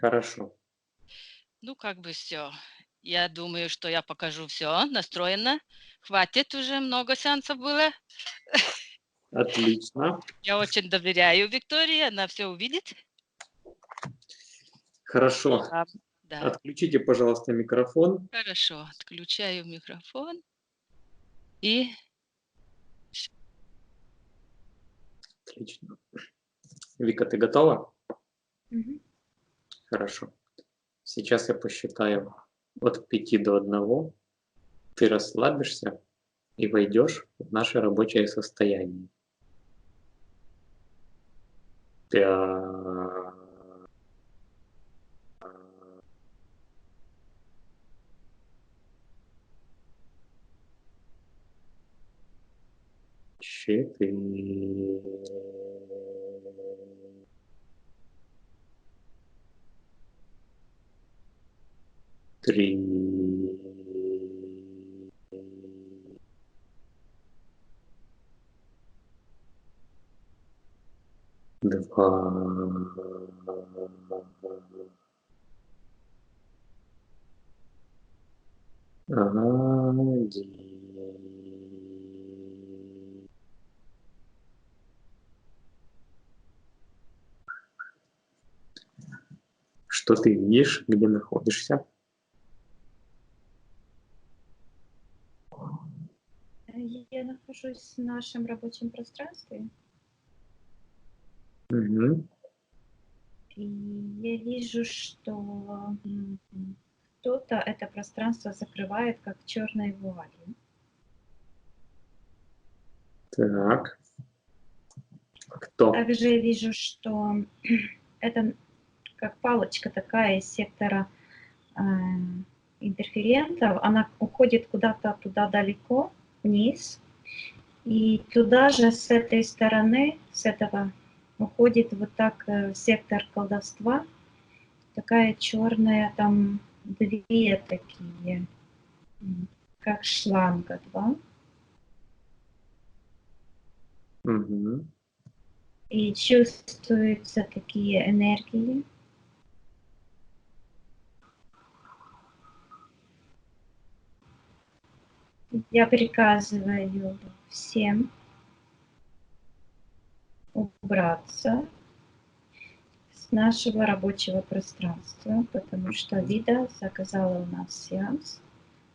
Хорошо. Ну, как бы все. Я думаю, что я покажу все. Настроена. Хватит уже, много сеансов было. Отлично. Я очень доверяю Виктории, она все увидит. Хорошо. Да, да. Отключите, пожалуйста, микрофон. Хорошо. Отключаю микрофон и Отлично. Вика, ты готова? Мгм. Хорошо. Сейчас я посчитаю от 5 до 1. Ты расслабишься и войдешь в наше рабочее состояние. 5, 4, 3, 2, 1. Что ты видишь, где находишься? Я нахожусь в нашем рабочем пространстве, Мгм. и я вижу, что кто-то это пространство закрывает как черной вуалью. Так. Кто? Также я вижу, что это как палочка такая из сектора а, интерферентов, она уходит куда-то туда далеко, вниз, и туда же с этой стороны, с этого уходит вот так сектор колдовства, такая черная, там две такие, как шланга, два, Мгм. и чувствуются такие энергии. Я приказываю всем убраться с нашего рабочего пространства, потому что Вида заказала у нас сеанс.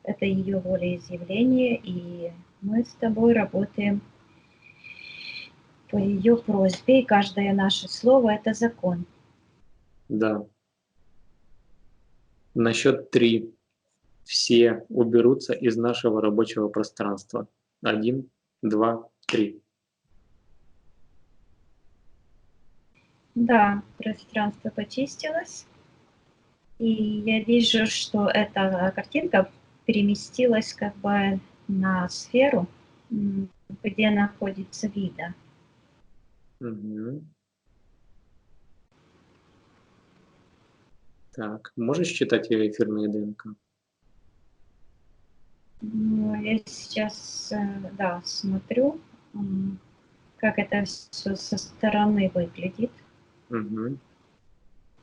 Это ее волеизъявление, и мы с тобой работаем по ее просьбе, и каждое наше слово – это закон. Да. На счет 3 все уберутся из нашего рабочего пространства. 1, 2, 3. Да, пространство почистилось, и я вижу, что эта картинка переместилась как бы на сферу, где находится Вида. Мгм. Так, можешь читать ее эфирные ДНК? Ну, я сейчас, да, смотрю, как это все со стороны выглядит. Мгм.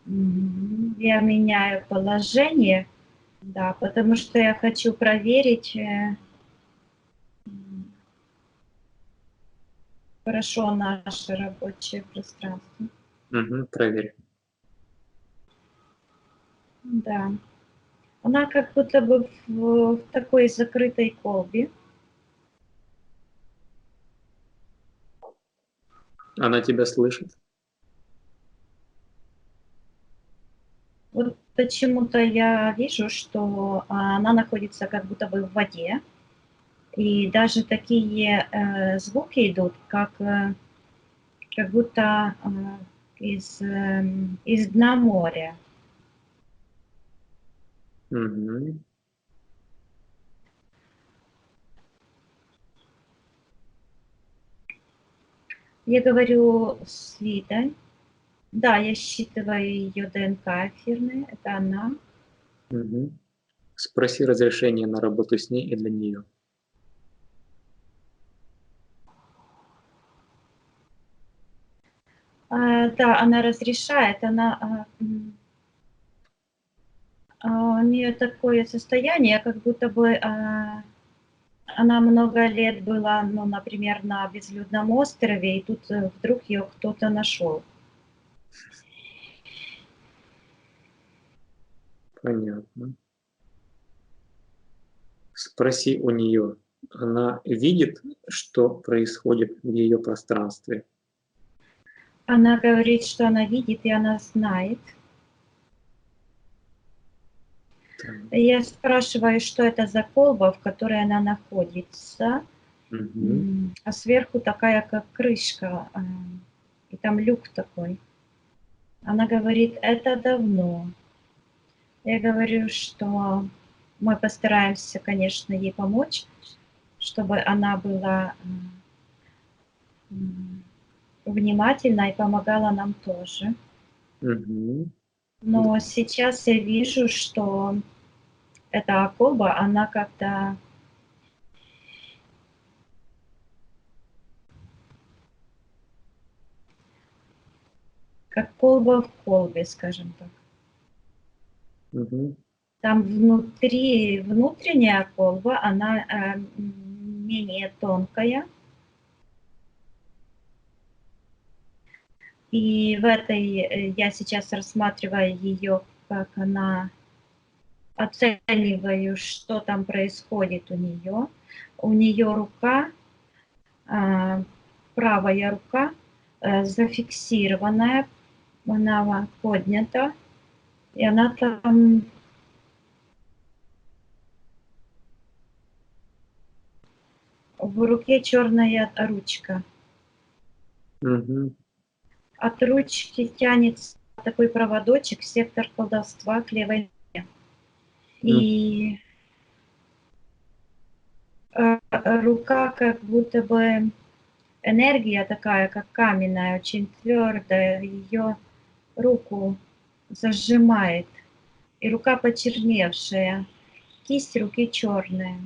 Я меняю положение, да, потому что я хочу проверить, хорошо наше рабочее пространство. Мгм. Проверь. Да. Она как будто бы в такой закрытой колбе. Она тебя слышит? Вот почему-то я вижу, что она находится как будто бы в воде, и даже такие звуки идут, как будто из дна моря. Мгм. Я говорю с Лидой. Да, я считываю ее ДНК эфирное, это она. Мгм. Спроси разрешение на работу с ней и для нее. Да, она разрешает, она У нее такое состояние, как будто бы она много лет была, ну, например, на безлюдном острове, и тут вдруг ее кто-то нашел. Понятно. Спроси у нее, она видит, что происходит в ее пространстве? Она говорит, что она видит и она знает. Так. Я спрашиваю, что это за колба, в которой она находится. Мгм. А сверху такая, как крышка, и там люк такой. Она говорит, это давно. Я говорю, что мы постараемся, конечно, ей помочь, чтобы она была внимательна и помогала нам тоже. Мгм. Но сейчас я вижу, что эта колба, она как-то как колба в колбе, скажем так. Мгм. Там внутри, внутренняя колба, она менее тонкая. И в этой я сейчас рассматриваю ее, как она, оцениваю, что там происходит у нее. У нее рука, правая рука, зафиксированная, она поднята, и она там в руке черная ручка. Мгм. От ручки тянется такой проводочек, сектор колдовства к левой ноге. И рука как будто бы энергия такая, как каменная, очень твердая, ее руку зажимает. И рука почерневшая, кисть руки черная.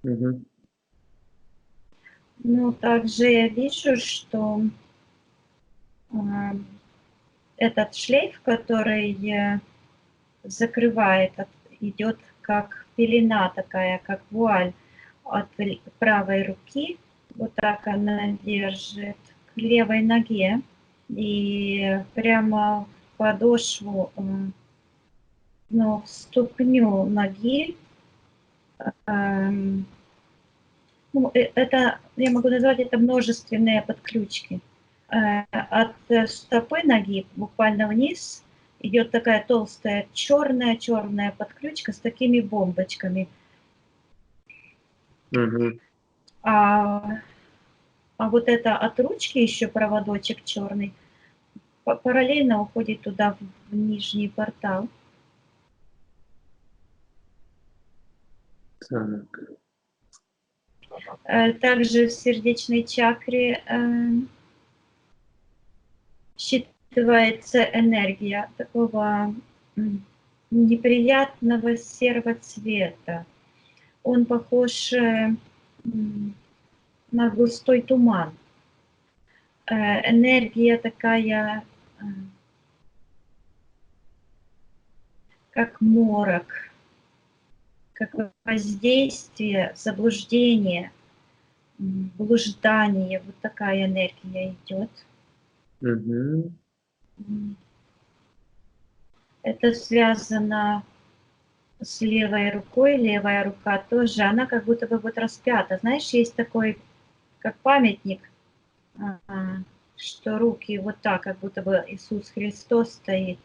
Мгм. Ну, также я вижу, что этот шлейф, который закрывает, идет как пелена такая, как вуаль от правой руки. Вот так она держит к левой ноге. И прямо в подошву, ну, в ступню ноги. Ну, это, я могу назвать это множественные подключки. От стопы ноги буквально вниз идет такая толстая черная подключка с такими бомбочками. Мгм. А вот это от ручки еще проводочек черный параллельно уходит туда в нижний портал. Так. Также в сердечной чакре считывается энергия такого неприятного серого цвета. Он похож на густой туман. Энергия такая, как морок, как воздействие, заблуждение, блуждание. Вот такая энергия идет. Мгм. Это связано с левой рукой. Левая рука тоже, она как будто бы вот распята. Знаешь, есть такой, как памятник, что руки вот так, как будто бы Иисус Христос стоит,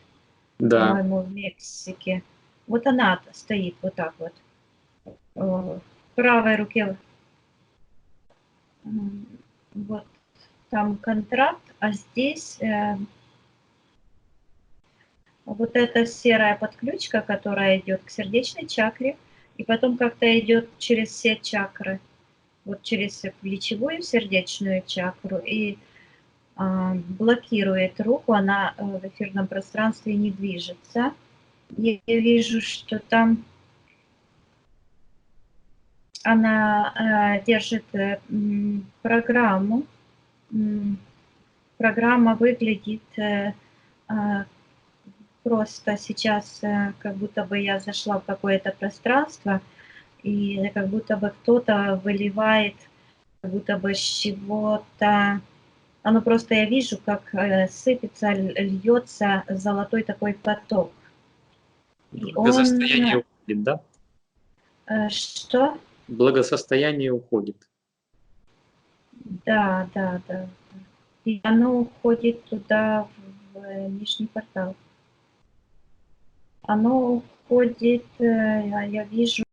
Да. по-моему, в Мексике. Вот она стоит вот так вот. В правой руке вот там контракт, а здесь вот эта серая подключка, которая идет к сердечной чакре, и потом как-то идет через все чакры, вот через плечевую сердечную чакру и блокирует руку, она в эфирном пространстве не движется. Я вижу, что там она держит программу. Программа выглядит просто сейчас как будто бы я зашла в какое-то пространство, и как будто бы кто-то выливает, как будто бы с чего-то. Оно просто я вижу, как сыпется, льется золотой такой поток. И он Благосостояние уходит, да? что? Благосостояние уходит. Да, да, да. И оно уходит туда, в нижний портал. Оно уходит, я вижу,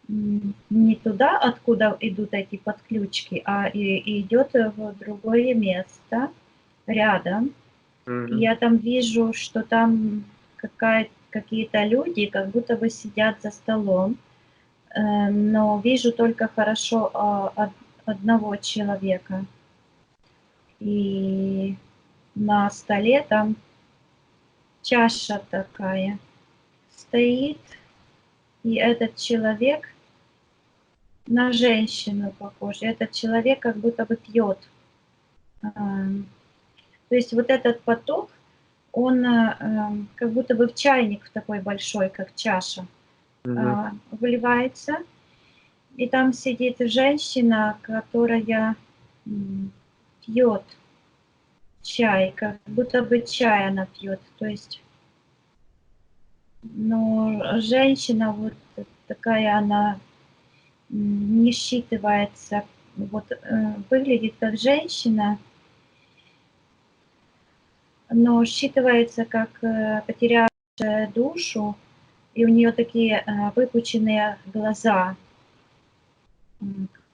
не туда, откуда идут эти подключки, а и идет в другое место рядом. И Мгм. я там вижу, что там какие-то люди, как будто бы сидят за столом, но вижу только хорошо одного человека. И на столе там чаша такая стоит, и этот человек на женщину похож. Этот человек как будто бы пьет. То есть вот этот поток, он как будто бы в чайник в такой большой, как чаша, Мгм. выливается. И там сидит женщина, которая пьет чай, как будто бы чай она пьет. То есть, ну, женщина вот такая, она не считывается, вот выглядит как женщина, но считывается как потерявшая душу, и у нее такие выпученные глаза,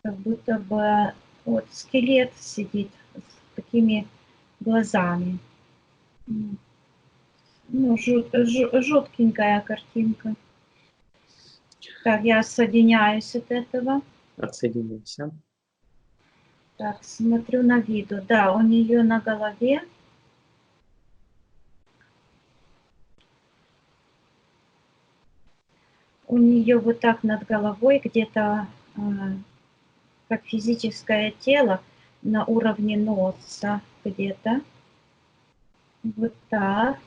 как будто бы вот скелет сидит с такими глазами. Ну, жуткенькая картинка. Так, я соединяюсь от этого. Отсоединимся. Так, смотрю на видео. Да, у нее на голове у нее вот так над головой где-то как физическое тело на уровне носа где-то. Вот так.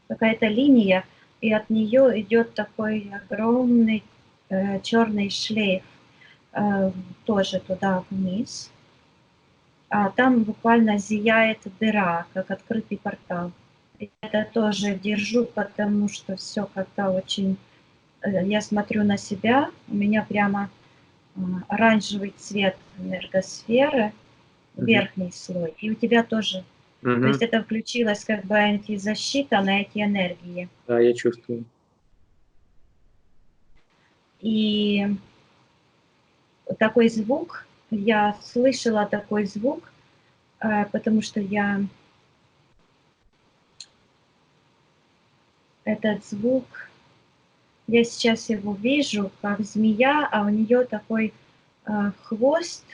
Какая-то линия, и от нее идет такой огромный черный шлейф тоже туда вниз. А там буквально зияет дыра, как открытый портал. И это тоже держу, потому что все как-то очень. Я смотрю на себя, у меня прямо оранжевый цвет энергосферы, Мгм. верхний слой, и у тебя тоже. То есть Мгм. это включилась как бы антизащита на эти энергии. Да, я чувствую. И такой звук, я слышала такой звук, потому что я этот звук, я сейчас его вижу, как змея, а у нее такой хвост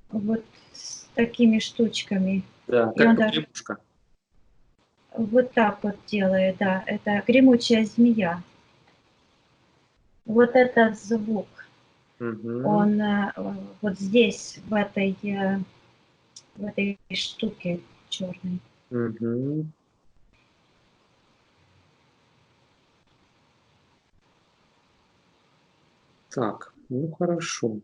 вот с такими штучками. Да, И как он даже погремушка. вот так вот делает, да, это гремучая змея. Вот этот звук, Мгм. он вот здесь, в этой штуке черной. Мгм. Так, ну хорошо.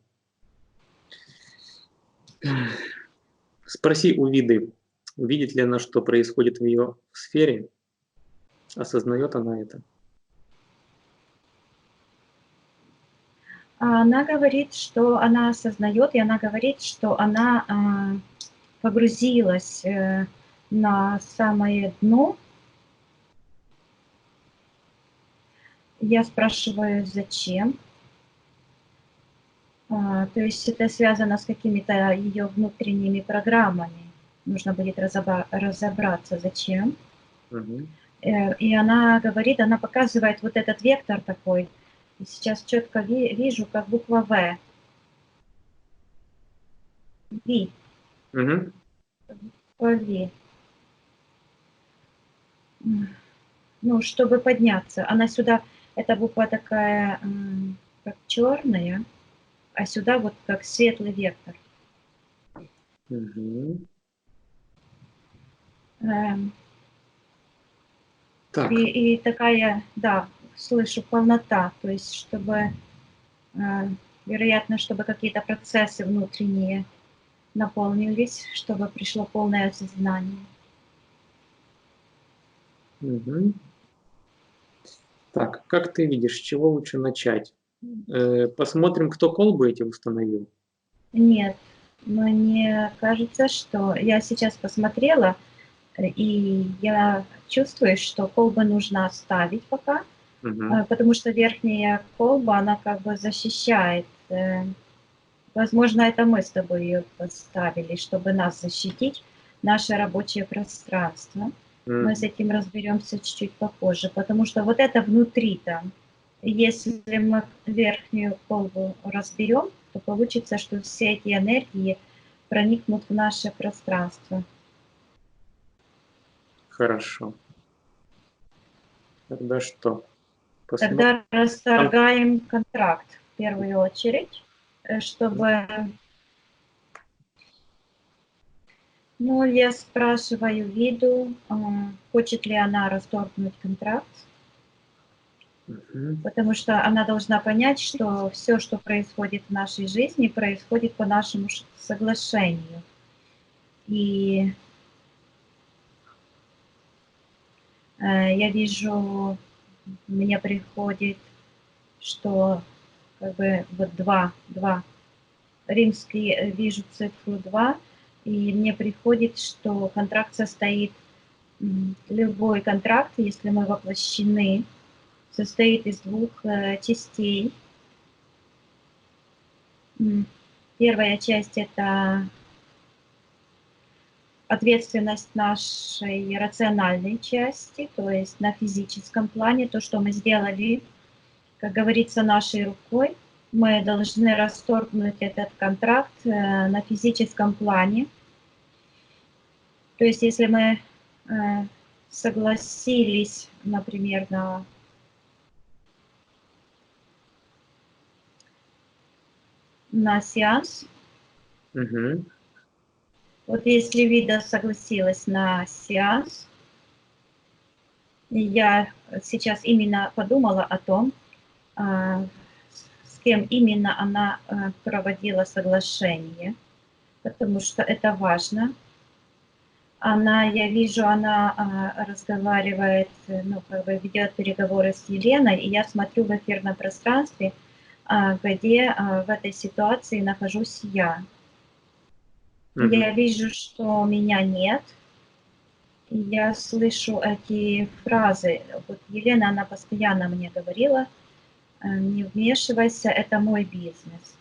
Спроси у Виды, видит ли она, что происходит в ее сфере, осознает она это. Она говорит, что она осознает, и она говорит, что она погрузилась на самое дно. Я спрашиваю, зачем? То есть это связано с какими-то ее внутренними программами. Нужно будет разобраться, зачем. Мгм. И она говорит, она показывает вот этот вектор такой. И сейчас четко вижу, как буква В. Ви. Мгм. Ви. Ну, чтобы подняться. Она сюда, эта буква такая, как черная, а сюда вот как светлый вектор. Мгм. Эм, Так, И такая, да, слышу, полнота, то есть чтобы, вероятно, чтобы какие-то процессы внутренние наполнились, чтобы пришло полное осознание. мгм. Так, как ты видишь, с чего лучше начать? Посмотрим, кто колбы эти установил. Нет, мне кажется, что я сейчас посмотрела, и я чувствую, что колбы нужно оставить пока, Мгм. потому что верхняя колба, она как бы защищает. Возможно, это мы с тобой ее поставили, чтобы нас защитить, наше рабочее пространство. Мы с Мгм. этим разберемся чуть-чуть попозже, потому что вот это внутри там. Если мы верхнюю колбу разберем, то получится, что все эти энергии проникнут в наше пространство. Хорошо. Тогда что? Посмотрим. Тогда расторгаем контракт в первую очередь, чтобы... Ну, я спрашиваю Виду, хочет ли она расторгнуть контракт, Мгм. потому что она должна понять, что все, что происходит в нашей жизни, происходит по нашему соглашению. И я вижу, мне приходит, что как бы вот два римский, вижу цифру 2, и мне приходит, что контракт состоит, любой контракт, если мы воплощены, состоит из двух частей. Первая часть – это ответственность нашей рациональной части, то есть на физическом плане, то, что мы сделали, как говорится, нашей рукой. Мы должны расторгнуть этот контракт на физическом плане. То есть если мы согласились, например, на сеанс, Мгм. вот если Вида согласилась на сеанс, я сейчас именно подумала о том, с кем именно она проводила соглашение, потому что это важно. Я вижу, она разговаривает, ну, как бы ведет переговоры с Еленой, и я смотрю в эфирном пространстве, где в этой ситуации нахожусь я. Мгм. Я вижу, что меня нет, и я слышу эти фразы. Вот Елена, она постоянно мне говорила, не вмешивайся, это мой бизнес.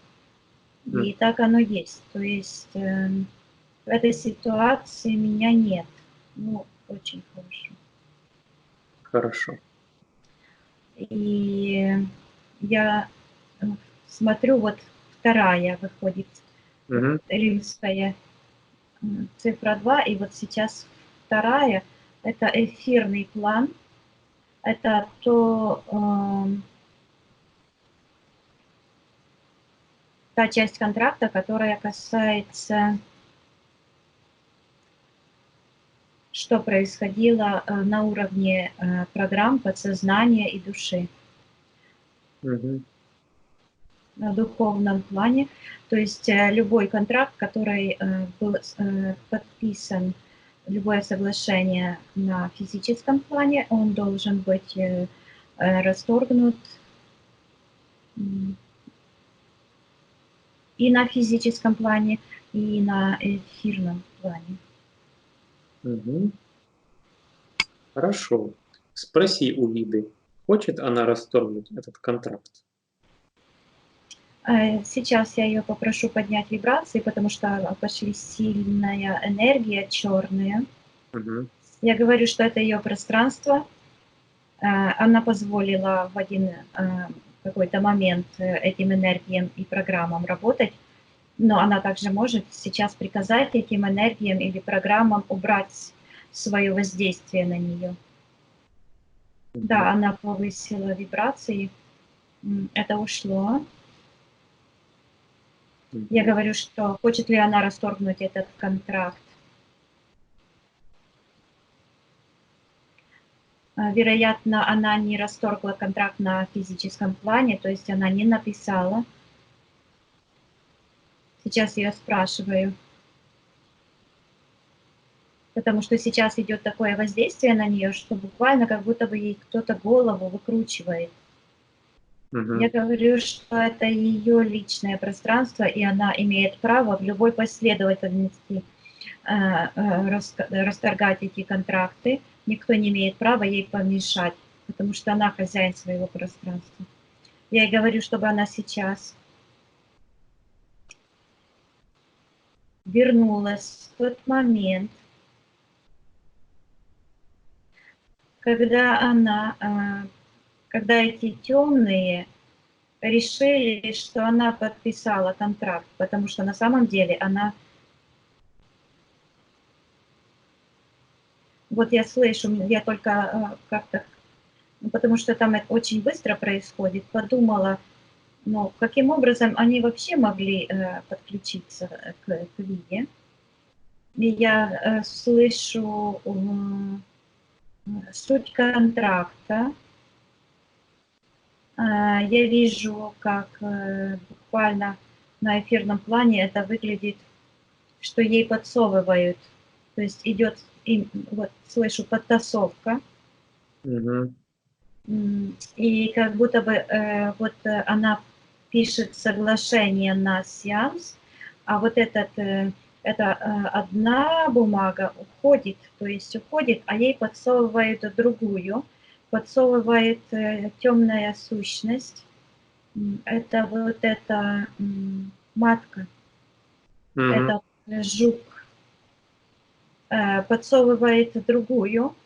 М. И так оно есть. То есть в этой ситуации меня нет. Ну, очень хорошо. Хорошо. И я смотрю, вот вторая выходит, вот Мгм. римская цифра 2, и вот сейчас вторая, это эфирный план, это та часть контракта, которая касается, что происходило на уровне программ подсознания и души, Мгм. на духовном плане. То есть любой контракт, который был подписан, любое соглашение на физическом плане, он должен быть расторгнут и на физическом плане, и на эфирном плане. Мгм. Хорошо. Спроси у Виды, хочет она расторгнуть этот контракт? Сейчас я ее попрошу поднять вибрации, потому что пошли сильная энергия черная. Мгм. Я говорю, что это ее пространство. Она позволила в один какой-то момент этим энергиям и программам работать, но она также может сейчас приказать этим энергиям или программам убрать свое воздействие на нее. Мгм. Да, она повысила вибрации, это ушло. Я Мгм. говорю, что хочет ли она расторгнуть этот контракт. Вероятно, она не расторгла контракт на физическом плане, то есть она не написала. Сейчас я спрашиваю. Потому что сейчас идет такое воздействие на нее, что буквально как будто бы ей кто-то голову выкручивает. Я говорю, что это ее личное пространство, и она имеет право в любой последовательности расторгать эти контракты. Никто не имеет права ей помешать, потому что она хозяин своего пространства. Я ей говорю, чтобы она сейчас вернулась в тот момент, когда эти темные решили, что она подписала контракт, потому что на самом деле она... Вот я слышу, я только как-то, потому что там это очень быстро происходит, подумала, ну, каким образом они вообще могли подключиться к Виде. И я слышу суть контракта. Я вижу, как буквально на эфирном плане это выглядит, что ей подсовывают. То есть идет, вот слышу, подтасовка. И как будто бы она пишет соглашение на сеанс, а вот это одна бумага уходит, а ей подсовывает другую, подсовывает темная сущность. Это вот эта матка, это жук, подсовывает другую.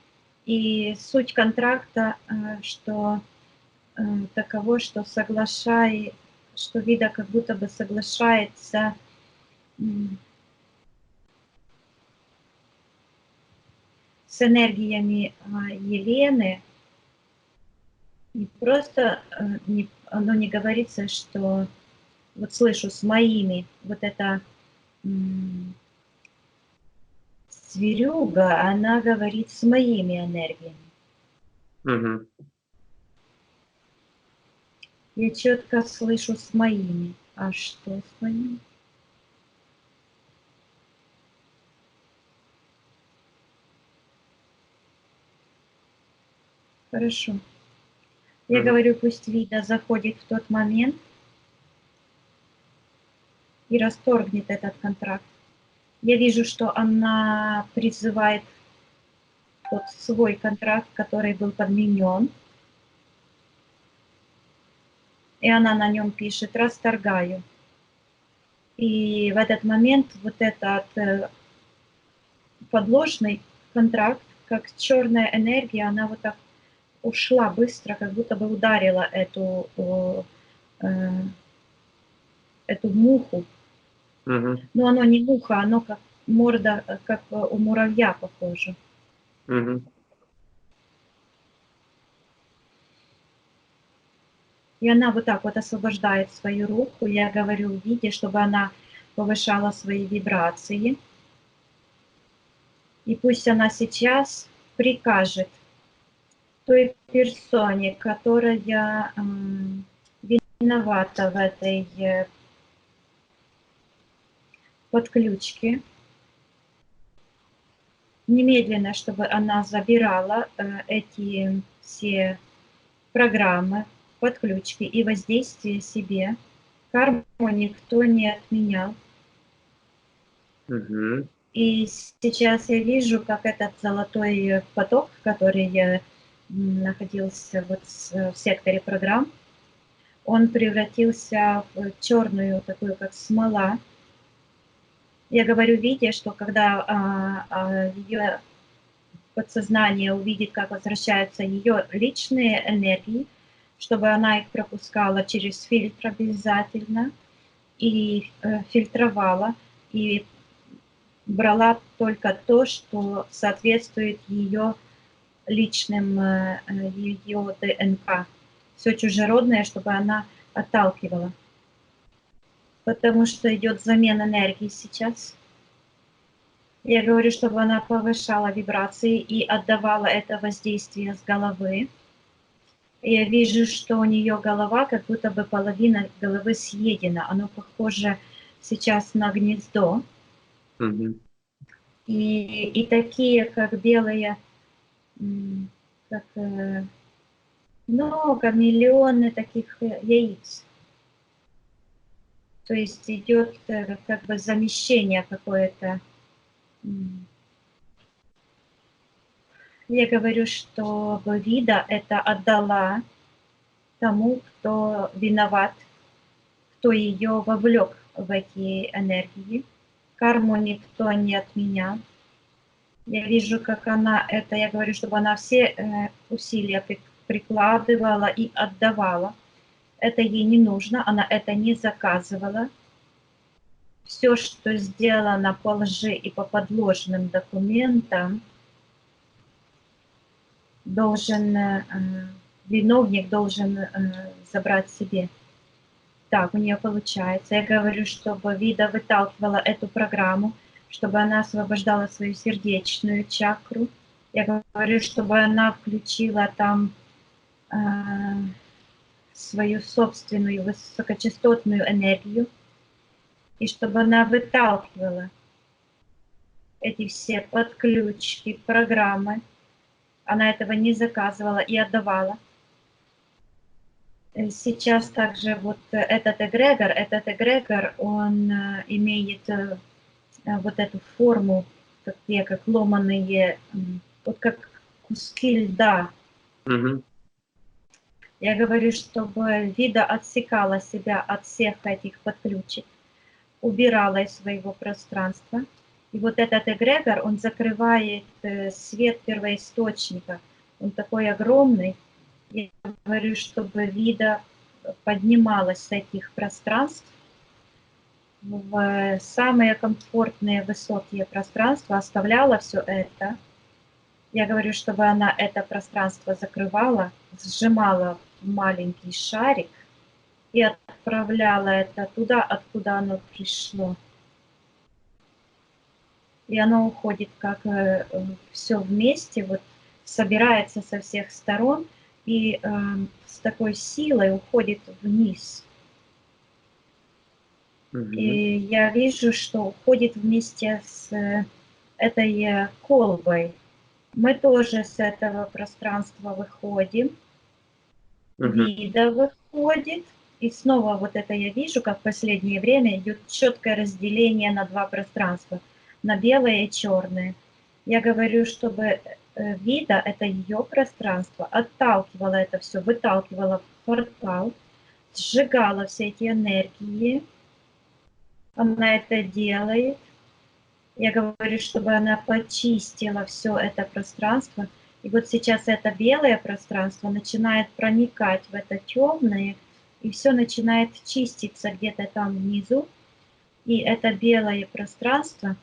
И суть контракта, что таково, что что Вида как будто бы соглашается с энергиями Елены. Не просто, оно не говорится, что вот слышу с моими, вот эта зверюга, она говорит с моими энергиями. Я четко слышу с моими. А что с моими? Хорошо. Я говорю, пусть Вида заходит в тот момент и расторгнет этот контракт. Я вижу, что она призывает тот свой контракт, который был подменен. И она на нем пишет «расторгаю». И в этот момент вот этот подложный контракт, как черная энергия, она вот так ушла быстро, как будто бы ударила эту муху. Но оно не муха, оно как морда, как у муравья похоже. И она вот так вот освобождает свою руку. Я говорю Виде, чтобы она повышала свои вибрации. И пусть она сейчас прикажет той персоне, которая виновата в этой подключке, немедленно, чтобы она забирала эти все программы, подключки и воздействие себе. Карму никто не отменял. И сейчас я вижу, как этот золотой поток, который находился вот в секторе программ, он превратился в черную, такую как смола. Я говорю Виде, что когда ее подсознание увидит, как возвращаются ее личные энергии, чтобы она их пропускала через фильтр обязательно, и фильтровала, и брала только то, что соответствует ее личным, ее ДНК. Все чужеродное, чтобы она отталкивала. Потому что идет замена энергии сейчас. Я говорю, чтобы она повышала вибрации и отдавала это воздействие с головы. И я вижу, что у нее голова, как будто бы половина головы съедена. Оно похоже сейчас на гнездо. Мгм. И такие, как белые, как много, миллионы таких яиц. То есть идет как бы замещение какое-то. Я говорю, что Вида это отдала тому, кто виноват, кто ее вовлек в эти энергии. Карму никто не отменял. Я вижу, как она это, я говорю, чтобы она все усилия прикладывала и отдавала. Это ей не нужно, она это не заказывала. Все, что сделано по лжи и по подложным документам, должен, виновник должен забрать себе. Так, у нее получается. Я говорю, чтобы Вида выталкивала эту программу, чтобы она освобождала свою сердечную чакру. Я говорю, чтобы она включила там свою собственную высокочастотную энергию, и чтобы она выталкивала эти все подключки, программы. Она этого не заказывала и отдавала. Сейчас также вот этот эгрегор, он имеет вот эту форму, такие как ломаные, вот как куски льда. Мгм. Я говорю, чтобы Вида отсекала себя от всех этих подключек, убирала из своего пространства. И вот этот эгрегор, он закрывает свет первоисточника. Он такой огромный. Я говорю, чтобы Вида поднималась с этих пространств в самые комфортные высокие пространства, оставляла все это. Я говорю, чтобы она это пространство закрывала, сжимала в маленький шарик и отправляла это туда, откуда оно пришло. И оно уходит как все вместе, вот собирается со всех сторон и с такой силой уходит вниз. Мгм. И я вижу, что уходит вместе с этой колбой. Мы тоже с этого пространства выходим. Мгм. Вида выходит. И снова вот это я вижу, как в последнее время идет четкое разделение на два пространства, на белое и черное. Я говорю, чтобы Вида, это ее пространство, отталкивала это все, выталкивала в портал, сжигала все эти энергии. Она это делает. Я говорю, чтобы она почистила все это пространство. И вот сейчас это белое пространство начинает проникать в это темное, и все начинает чиститься где-то там внизу. И это белое пространство,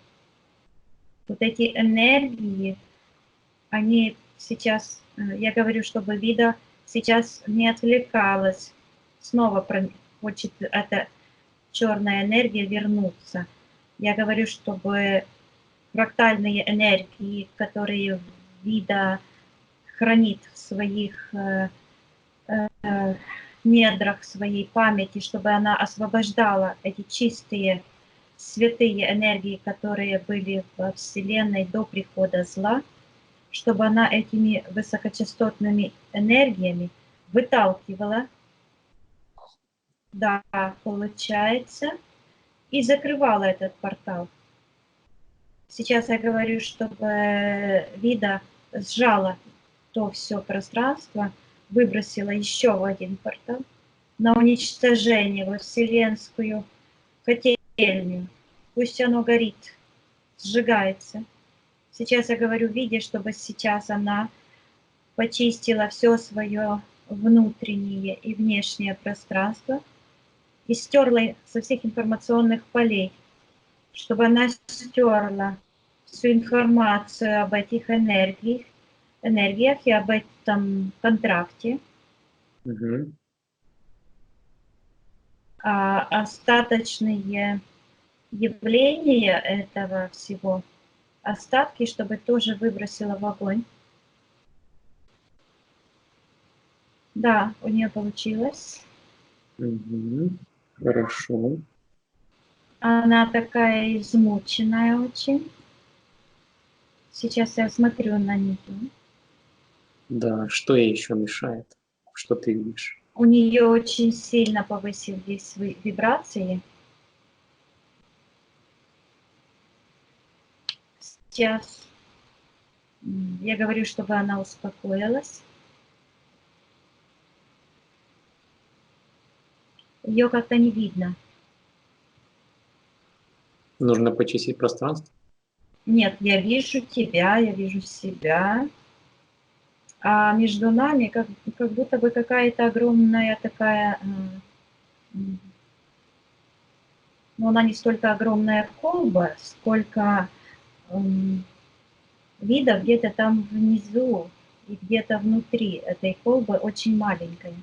вот эти энергии, они сейчас, я говорю, чтобы Вида сейчас не отвлекалась, снова хочет эта черная энергия вернуться. Я говорю, чтобы фрактальные энергии, которые Вида хранит в своих недрах своей памяти, чтобы она освобождала эти чистые, святые энергии, которые были во Вселенной до прихода зла, чтобы она этими высокочастотными энергиями выталкивала, да, получается, и закрывала этот портал. Сейчас я говорю, чтобы Вида сжала то все пространство, выбросила еще в один портал на уничтожение во вселенскую котельню. Пусть оно горит, сжигается. Сейчас я говорю Виде, чтобы сейчас она почистила все свое внутреннее и внешнее пространство и стерла со всех информационных полей, чтобы она стерла всю информацию об этих энергиях и об этом контракте, Мгм. а остаточные явления этого всего остатки, чтобы тоже выбросила в огонь. Да, у нее получилось. Мгм. Хорошо. Она такая измученная очень. Сейчас я смотрю на нее. Да, что ей еще мешает? Что ты видишь? У нее очень сильно повысились вибрации. Сейчас я говорю, чтобы она успокоилась. Ее как-то не видно. Нужно почистить пространство? Нет, я вижу тебя, я вижу себя. А между нами как будто бы какая-то огромная такая, ну, она не столько огромная колба, сколько вида где-то там внизу и где-то внутри этой колбы очень маленькая.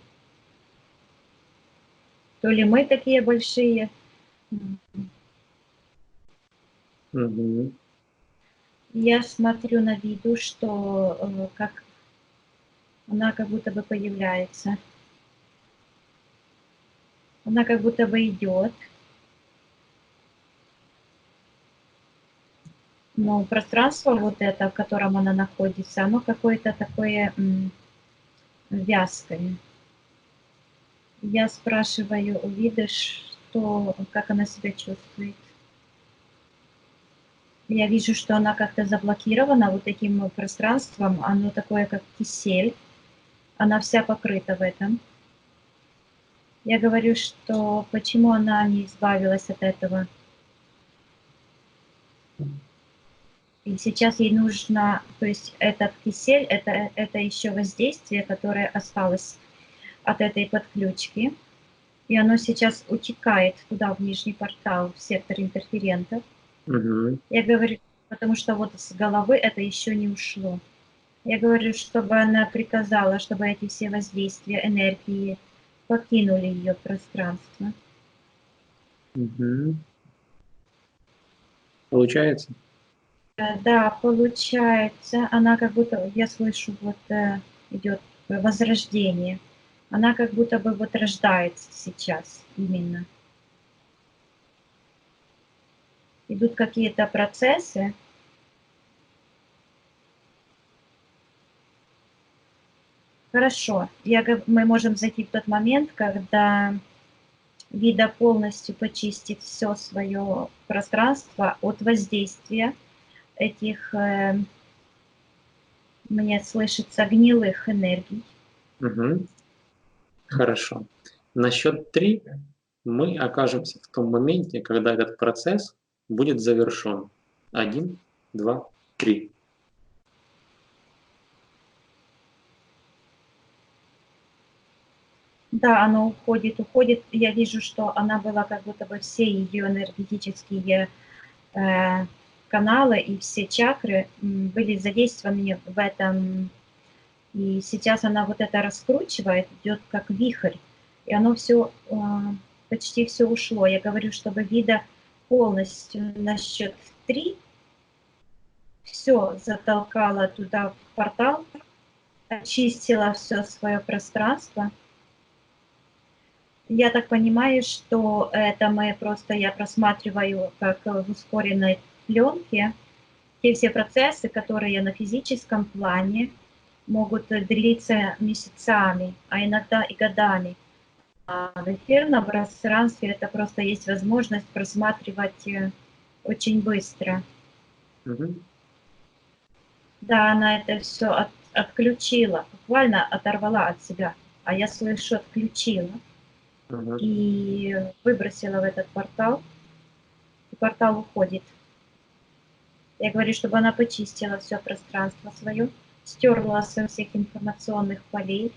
То ли мы такие большие. Мгм. Я смотрю на виду, что как она как будто бы появляется. Она как будто бы идет. Но пространство вот это, в котором она находится, оно какое-то такое вязкое. Я спрашиваю у вида, что, как она себя чувствует. Я вижу, что она как-то заблокирована вот таким пространством. Оно такое, как кисель. Она вся покрыта в этом. Я говорю, что почему она не избавилась от этого. И сейчас ей нужно, то есть этот кисель, это еще воздействие, которое осталось от этой подключки. И оно сейчас утекает туда, в нижний портал, в сектор интерферентов. Мгм. Я говорю, потому что вот с головы это еще не ушло. Я говорю, чтобы она приказала, чтобы эти все воздействия энергии покинули ее пространство. Мгм. Получается? Да, получается, она как будто, я слышу, вот идет возрождение. Она как будто бы вот рождается сейчас именно. Идут какие-то процессы. Хорошо, мы можем зайти в тот момент, когда Вида полностью почистит все свое пространство от воздействия этих, мне слышится, гнилых энергий. Мгм. Хорошо. На счет 3 мы окажемся в том моменте, когда этот процесс будет завершен. 1, 2, 3. Да, оно уходит, уходит. Я вижу, что она была как будто бы все ее энергетические каналы и все чакры были задействованы в этом. И сейчас она вот это раскручивает, идет как вихрь. И оно все, почти все ушло. Я говорю, чтобы Вида полностью на счет 3 все затолкала туда в портал, очистила все свое пространство. Я так понимаю, что это я просматриваю как в ускоренной пленке те все процессы, которые на физическом плане могут длиться месяцами, а иногда и годами. А в эфирном пространстве это просто есть возможность просматривать очень быстро. Мгм. Да, она это все отключила, буквально оторвала от себя, а я слышу отключила Ага. и выбросила в этот портал, и портал уходит. Я говорю, чтобы она почистила все пространство свое, стерла со всех информационных полей,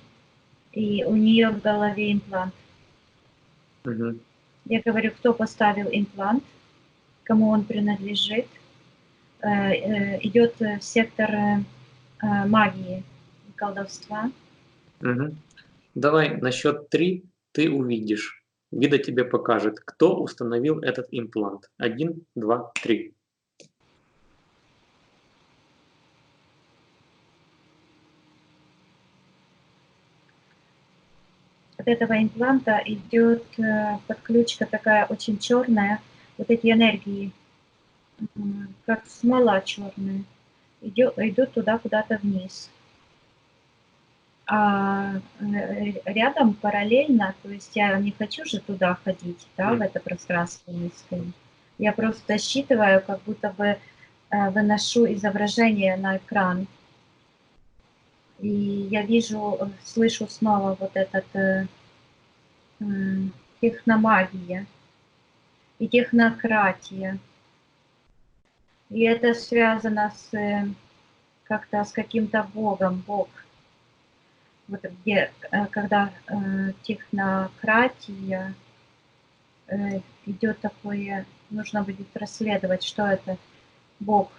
и у нее в голове имплант. Мгм. Я говорю, кто поставил имплант, кому он принадлежит. Идет в сектор магии и колдовства. Мгм. Давай на счет 3 ты увидишь. Вида тебе покажет, кто установил этот имплант. 1, 2, 3. от этого импланта идет подключка такая очень черная, вот эти энергии, как смола черная, идут туда куда-то вниз. А рядом параллельно, то есть я не хочу же туда ходить, да, в это пространство низкое. Я просто считываю, как будто бы выношу изображение на экран. И я вижу, слышу снова вот этот техномагия и технократия. И это связано с как-то с каким-то богом, бог. Вот где, когда технократия, идет такое, нужно будет расследовать, что это бог.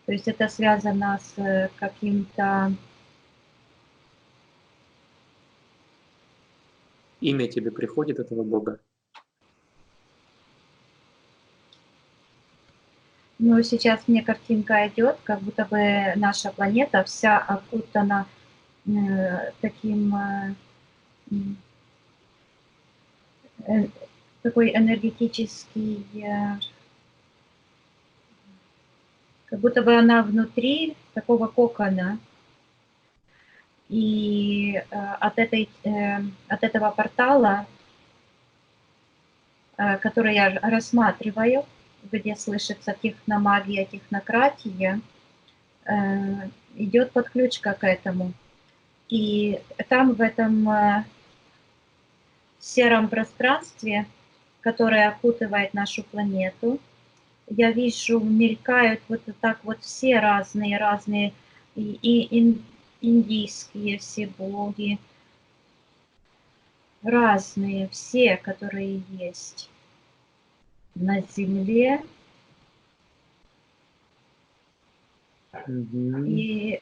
То есть это связано с каким-то... Имя тебе приходит этого бога? Ну, сейчас мне картинка идет, как будто бы наша планета вся окутана таким такой энергетический, как будто бы она внутри такого кокона. И от этого портала, который я рассматриваю, где слышится техномагия, технократия, идет подключка к этому. И там в этом сером пространстве, которое окутывает нашу планету, я вижу, мелькают вот так вот все разные и индийские все боги, разные, все, которые есть на Земле. И,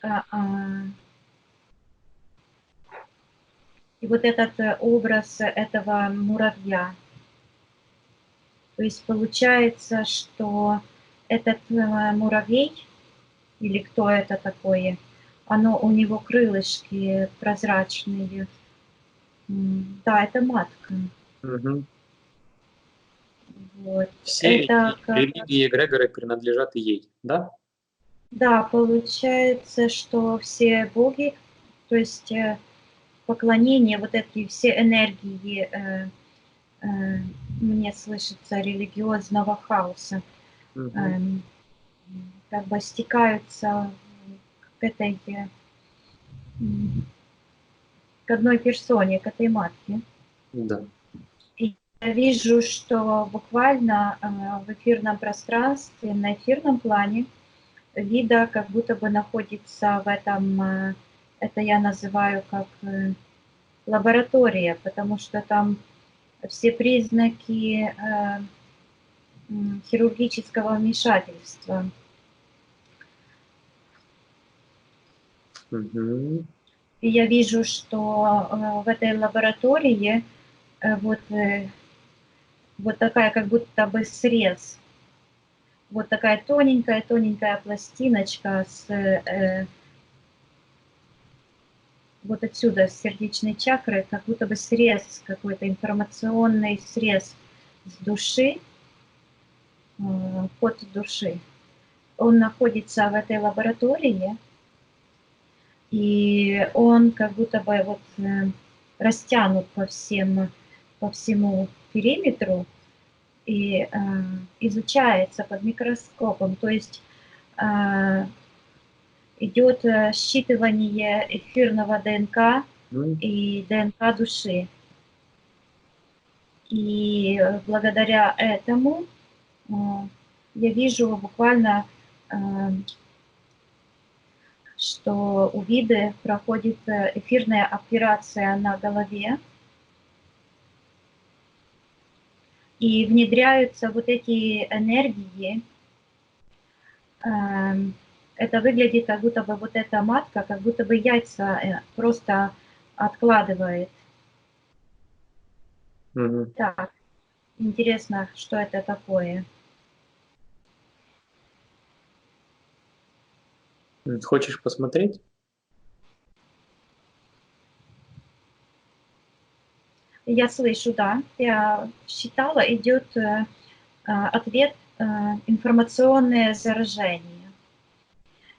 и вот этот образ этого муравья. То есть получается, что этот муравей, или кто это такое, у него крылышки прозрачные. Да, это матка. Угу. Вот. Все Это эти религии и эгрегоры принадлежат ей, да? Да, получается, что все боги, то есть поклонение, вот эти все энергии, мне слышится, религиозного хаоса, Угу. как бы стекаются к этой, к одной персоне, к этой матке. Да. И я вижу, что буквально в эфирном пространстве, на эфирном плане, Вида как будто бы находится в этом, это я называю как лаборатория, потому что там все признаки хирургического вмешательства. Угу. И я вижу, что в этой лаборатории вот такая как будто бы срез, вот такая тоненькая пластиночка вот отсюда, с сердечной чакры, как будто бы срез, какой-то информационный срез с души, код души. Он находится в этой лаборатории, и он как будто бы вот растянут по всему периметру и изучается под микроскопом. То есть идет считывание эфирного ДНК и ДНК души. И благодаря этому я вижу буквально, что у Виды проходит эфирная операция на голове, и внедряются вот эти энергии. Это выглядит, как будто бы вот эта матка, как будто бы яйца просто откладывает. Угу. Так, интересно, что это такое. Хочешь посмотреть? Я слышу, да. Я считала, идет ответ информационное заражение.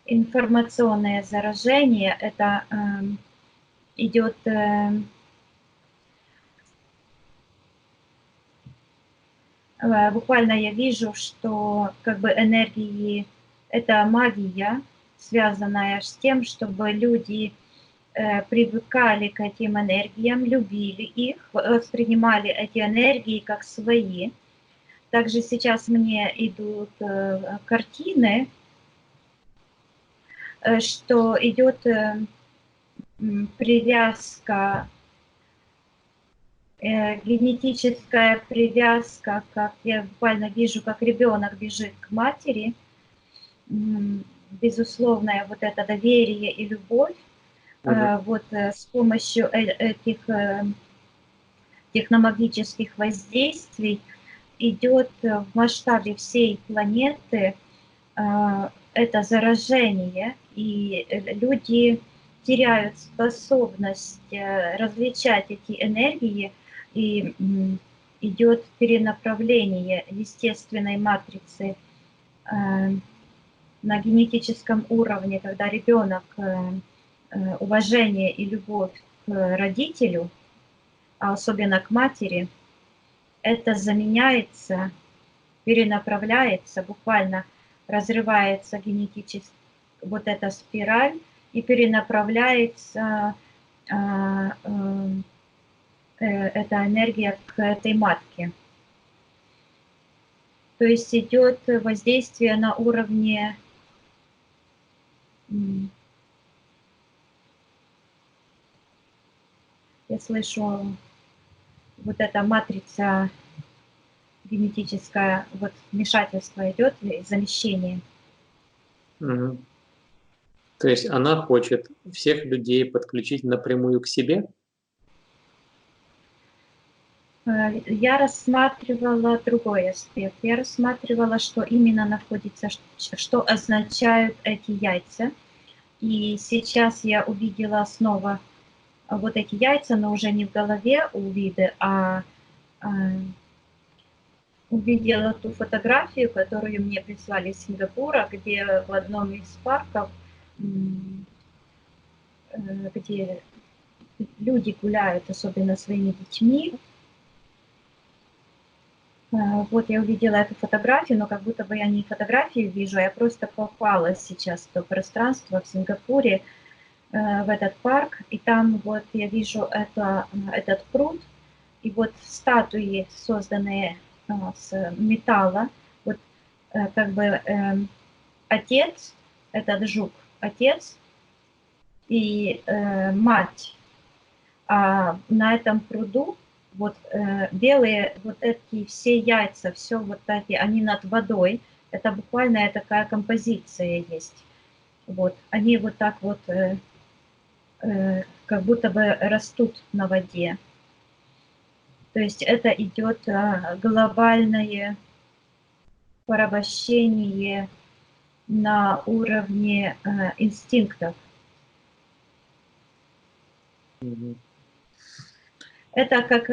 Информационное заражение – это идет буквально я вижу, что как бы энергии – это магия, связанная с тем, чтобы люди привыкали к этим энергиям, любили их, воспринимали эти энергии как свои. Также сейчас мне идут картины, что идет привязка, генетическая привязка, как я буквально вижу, как ребенок бежит к матери, безусловное вот это доверие и любовь. Вот с помощью этих техномагических воздействий идет в масштабе всей планеты это заражение, и люди теряют способность различать эти энергии, и идет перенаправление естественной матрицы на генетическом уровне, когда ребенок уважение и любовь к родителю, а особенно к матери, это заменяется, перенаправляется, буквально разрывается генетически вот эта спираль и перенаправляется эта энергия к этой матке. То есть идет воздействие на уровне я слышу вот эта матрица генетическое вот вмешательство идет, замещение. То есть она хочет всех людей подключить напрямую к себе? Я рассматривала другой аспект. Я рассматривала, что именно находится, что означают эти яйца. И сейчас я увидела снова вот эти яйца, но уже не в голове у Виды, а увидела ту фотографию, которую мне прислали из Сингапура, где в одном из парков, где люди гуляют, особенно своими детьми. Вот я увидела эту фотографию, но как будто бы я не фотографию вижу, а я просто попала сейчас в то пространство в Сингапуре, в этот парк, и там вот я вижу этот пруд, и вот статуи, созданные с металла, вот как бы отец, этот жук, отец и мать, а на этом пруду вот белые вот эти все яйца, все вот эти, они над водой, это буквально такая композиция есть. Вот, они вот так вот как будто бы растут на воде. То есть это идет глобальное порабощение на уровне инстинктов. Это как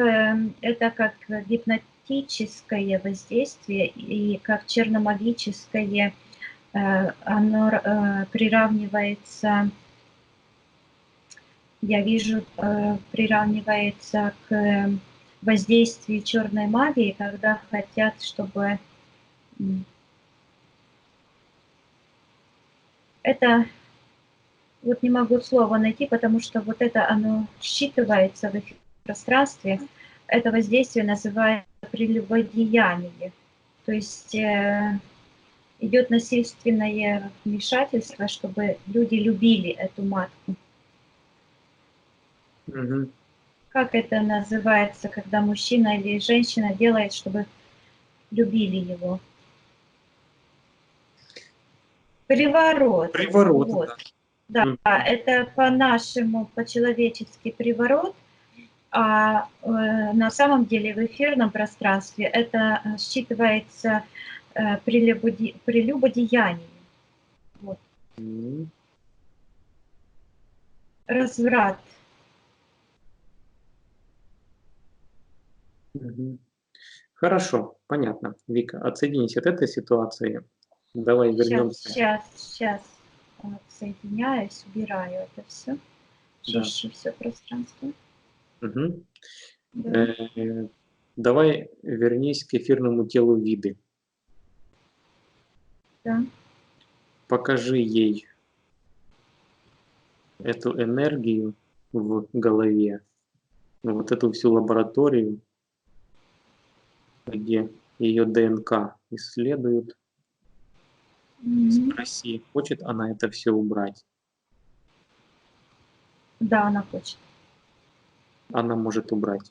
гипнотическое воздействие и как черномагическое, оно приравнивается, я вижу, приравнивается к воздействию черной магии, когда хотят, чтобы это, вот не могу слова найти, потому что вот это оно считывается в пространстве, это воздействие называется прелюбодеяние. То есть идет насильственное вмешательство, чтобы люди любили эту матку. Как это называется, когда мужчина или женщина делает, чтобы любили его? Приворот. Приворот, вот. Да, это по-нашему, по-человечески приворот, а на самом деле в эфирном пространстве это считывается прелюбодеяние. Вот. Разврат. Мгм. Хорошо, понятно. Вика, отсоединись от этой ситуации. Давай вернемся. Сейчас соединяюсь, убираю это все, Да. чищу все пространство. Мгм. Да, Э, Давай вернись к эфирному телу Виды. да. Покажи ей эту энергию в голове, вот эту всю лабораторию, где ее ДНК исследуют. Мгм. Спроси, хочет она это все убрать. Да, она хочет. Она может убрать.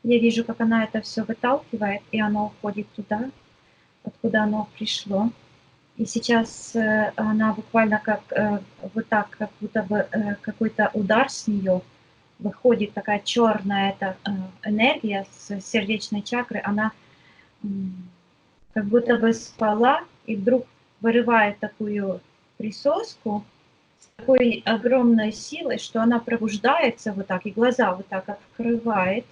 Я вижу, как она это все выталкивает, и оно уходит туда, откуда оно пришло. И сейчас она буквально как вот так, как будто бы какой-то удар с нее выходит такая черная эта энергия с сердечной чакры. Она как будто бы спала и вдруг вырывает такую присоску с такой огромной силой, что она пробуждается вот так, и глаза вот так открывает.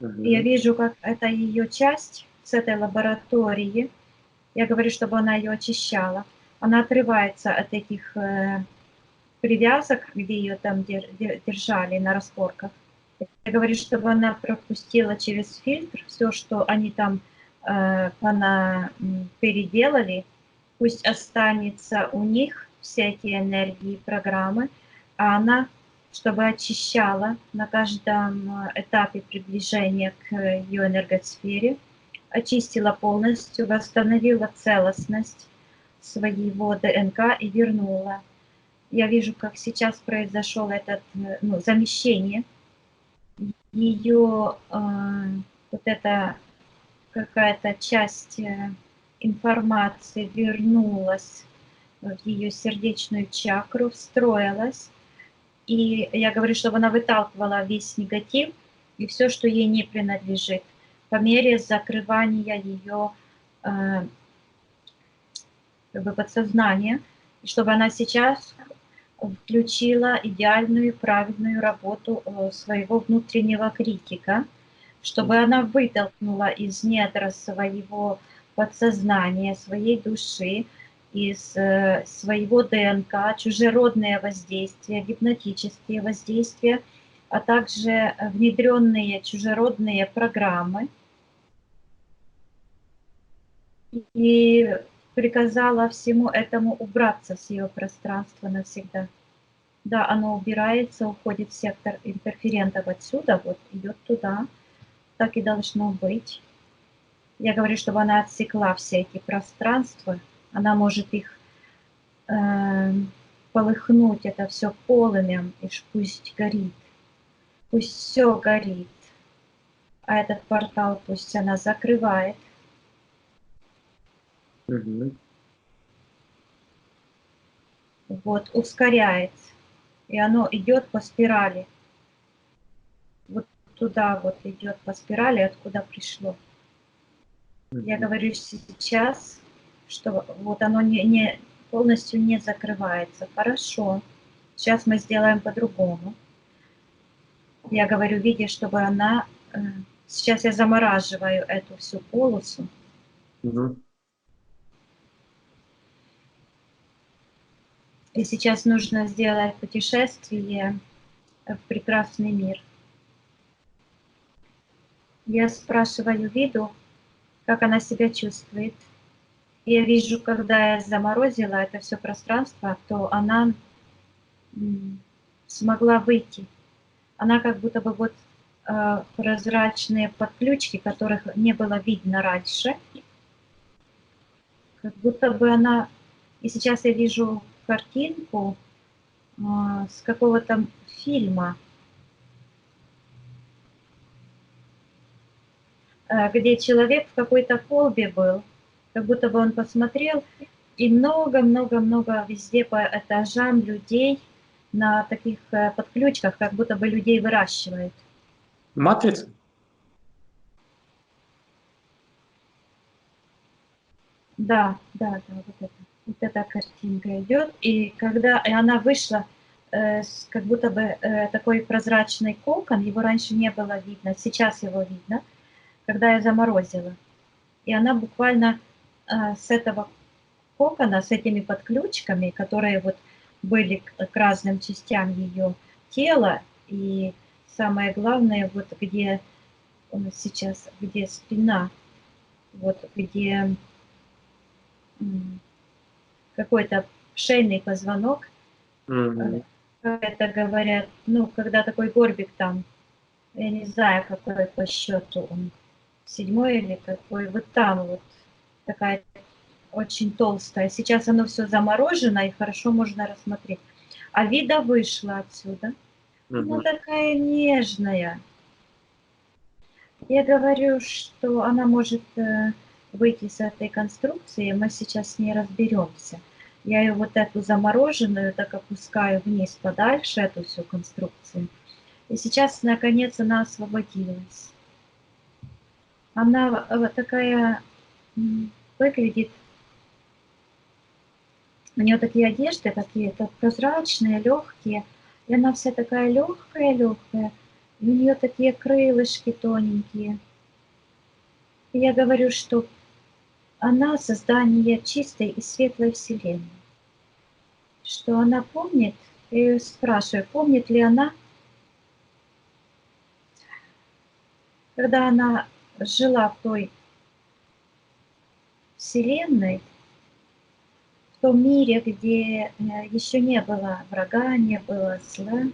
И я Мгм. вижу, как это ее часть с этой лаборатории. Я говорю, чтобы она ее очищала. Она отрывается от этих привязок, где ее там держали на распорках. Я говорю, чтобы она пропустила через фильтр все, что они там переделали. Пусть останется у них все эти энергии, программы, а она, чтобы очищала на каждом этапе приближения к ее энергосфере, очистила полностью, восстановила целостность своего ДНК и вернула. Я вижу, как сейчас произошел этот замещение. Ее вот эта какая-то часть информации вернулась в ее сердечную чакру, встроилась. И я говорю, чтобы она выталкивала весь негатив и все, что ей не принадлежит, по мере закрывания ее э, как бы подсознания, и чтобы она сейчас включила идеальную, правильную работу своего внутреннего критика, чтобы она вытолкнула из недр своего подсознания, своей души, из своего ДНК чужеродные воздействия, гипнотические воздействия, а также внедренные чужеродные программы, и приказала всему этому убраться с ее пространства навсегда. Да, оно убирается, уходит в сектор интерферентов отсюда, вот идет туда, так и должно быть. Я говорю, чтобы она отсекла все эти пространства, она может их э, полыхнуть, это все полымем, и пусть горит, пусть все горит. А этот портал пусть она закрывает. Мгм. Вот, ускоряет. И оно идет по спирали. Вот туда вот идет по спирали, откуда пришло. Я Мгм. говорю сейчас, что вот оно не полностью не закрывается. Хорошо. Сейчас мы сделаем по-другому. Я говорю Виде, чтобы она... Сейчас я замораживаю эту всю полосу. Мгм. И сейчас нужно сделать путешествие в прекрасный мир. Я спрашиваю Виду, как она себя чувствует. И я вижу, когда я заморозила это все пространство, то она смогла выйти. Она как будто бы вот прозрачные подключки, которых не было видно раньше, как будто бы она... И сейчас я вижу картинку с какого-то фильма, где человек в какой-то колбе был, как будто бы он посмотрел, и много-много-много везде по этажам людей на таких подключках, как будто бы людей выращивают. Матрица? Да, да, да, вот эта картинка идет. И когда и она вышла, как будто бы такой прозрачный кокон, его раньше не было видно, сейчас его видно, когда я заморозила. И она буквально с этого кокона, с этими подключками, которые вот были к разным частям ее тела, и самое главное, вот где сейчас, где спина, вот где какой-то шейный позвонок, Мгм. это говорят, ну, когда такой горбик там, я не знаю, какой по счету он, 7 или какой, вот там вот такая очень толстая. Сейчас оно все заморожено, и хорошо можно рассмотреть. А Вида вышла отсюда. Она Мгм. такая нежная. Я говорю, что она может выйти с этой конструкции, мы сейчас с ней разберемся. Я ее вот эту замороженную так опускаю вниз подальше, эту всю конструкцию. И сейчас, наконец, она освободилась. Она такая выглядит, у нее такие одежды какие-то прозрачные, легкие, и она вся такая легкая, и у нее такие крылышки тоненькие. И я говорю, что она создание чистой и светлой вселенной. Что она помнит, я ее спрашиваю, помнит ли она, когда она жила в той вселенной, в том мире, где еще не было врага, не было зла.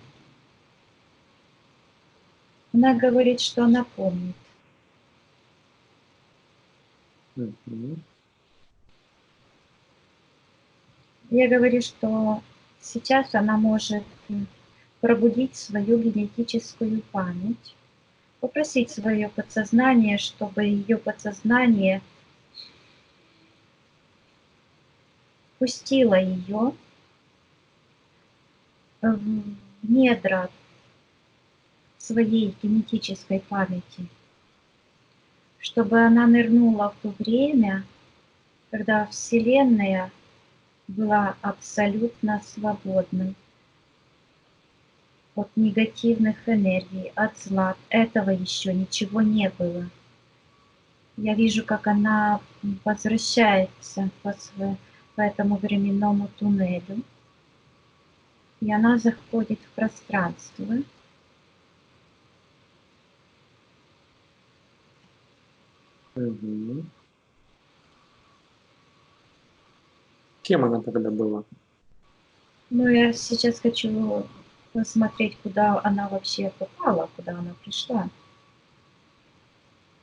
Она говорит, что она помнит. Мгм. Я говорю, что сейчас она может пробудить свою генетическую память, попросить свое подсознание, чтобы ее подсознание пустило ее в недра своей генетической памяти, чтобы она нырнула в то время, когда Вселенная была абсолютно свободной от негативных энергий, от зла. Этого еще ничего не было. Я вижу, как она возвращается по этому временному туннелю, и она заходит в пространство. Мгм. Кем она тогда была? Но я сейчас хочу посмотреть, куда она вообще попала, куда она пришла.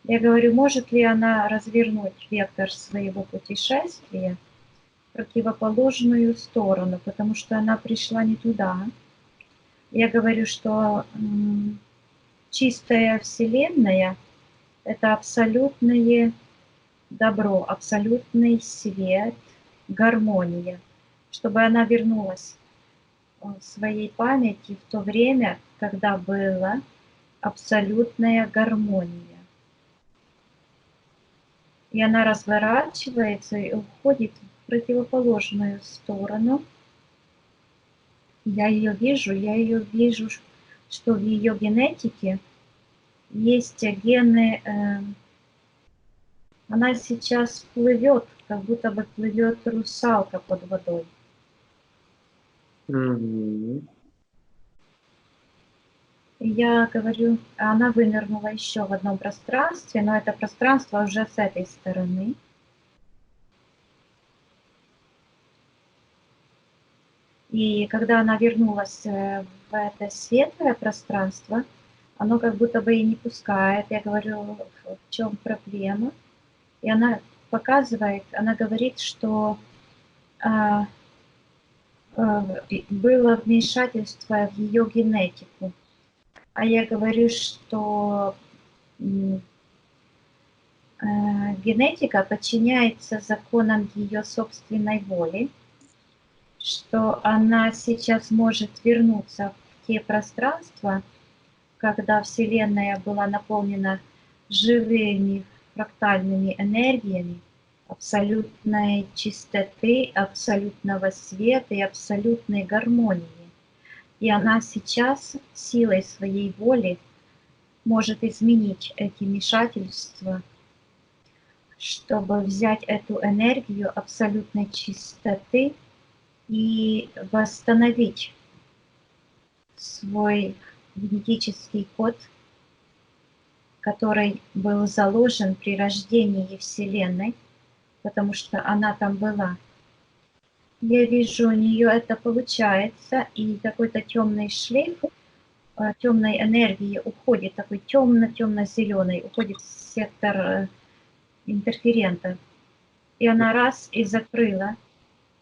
Я говорю, может ли она развернуть вектор своего путешествия в противоположную сторону, потому что она пришла не туда. Я говорю, что чистая Вселенная – это абсолютное добро, абсолютный свет, гармония, чтобы она вернулась в своей памяти в то время, когда была абсолютная гармония. И она разворачивается и уходит в противоположную сторону. Я ее вижу, что в ее генетике есть гены, она сейчас плывет, как будто бы плывет русалка под водой. Мгм. И я говорю, она вынырнула еще в одном пространстве, но это пространство уже с этой стороны. И когда она вернулась в это светлое пространство, оно как будто бы и не пускает. Я говорю, в чем проблема? И она показывает, она говорит, что было вмешательство в ее генетику. А я говорю, что генетика подчиняется законам ее собственной воли, что она сейчас может вернуться в те пространства, когда Вселенная была наполнена живыми фрактальными энергиями абсолютной чистоты, абсолютного света и абсолютной гармонии. И она сейчас силой своей воли может изменить эти вмешательства, чтобы взять эту энергию абсолютной чистоты и восстановить свой генетический код, который был заложен при рождении Вселенной, потому что она там была. Я вижу, у нее это получается, и какой-то темный шлейф темной энергии уходит, такой темно-темно-зеленый, уходит в сектор интерферента. И она раз и закрыла,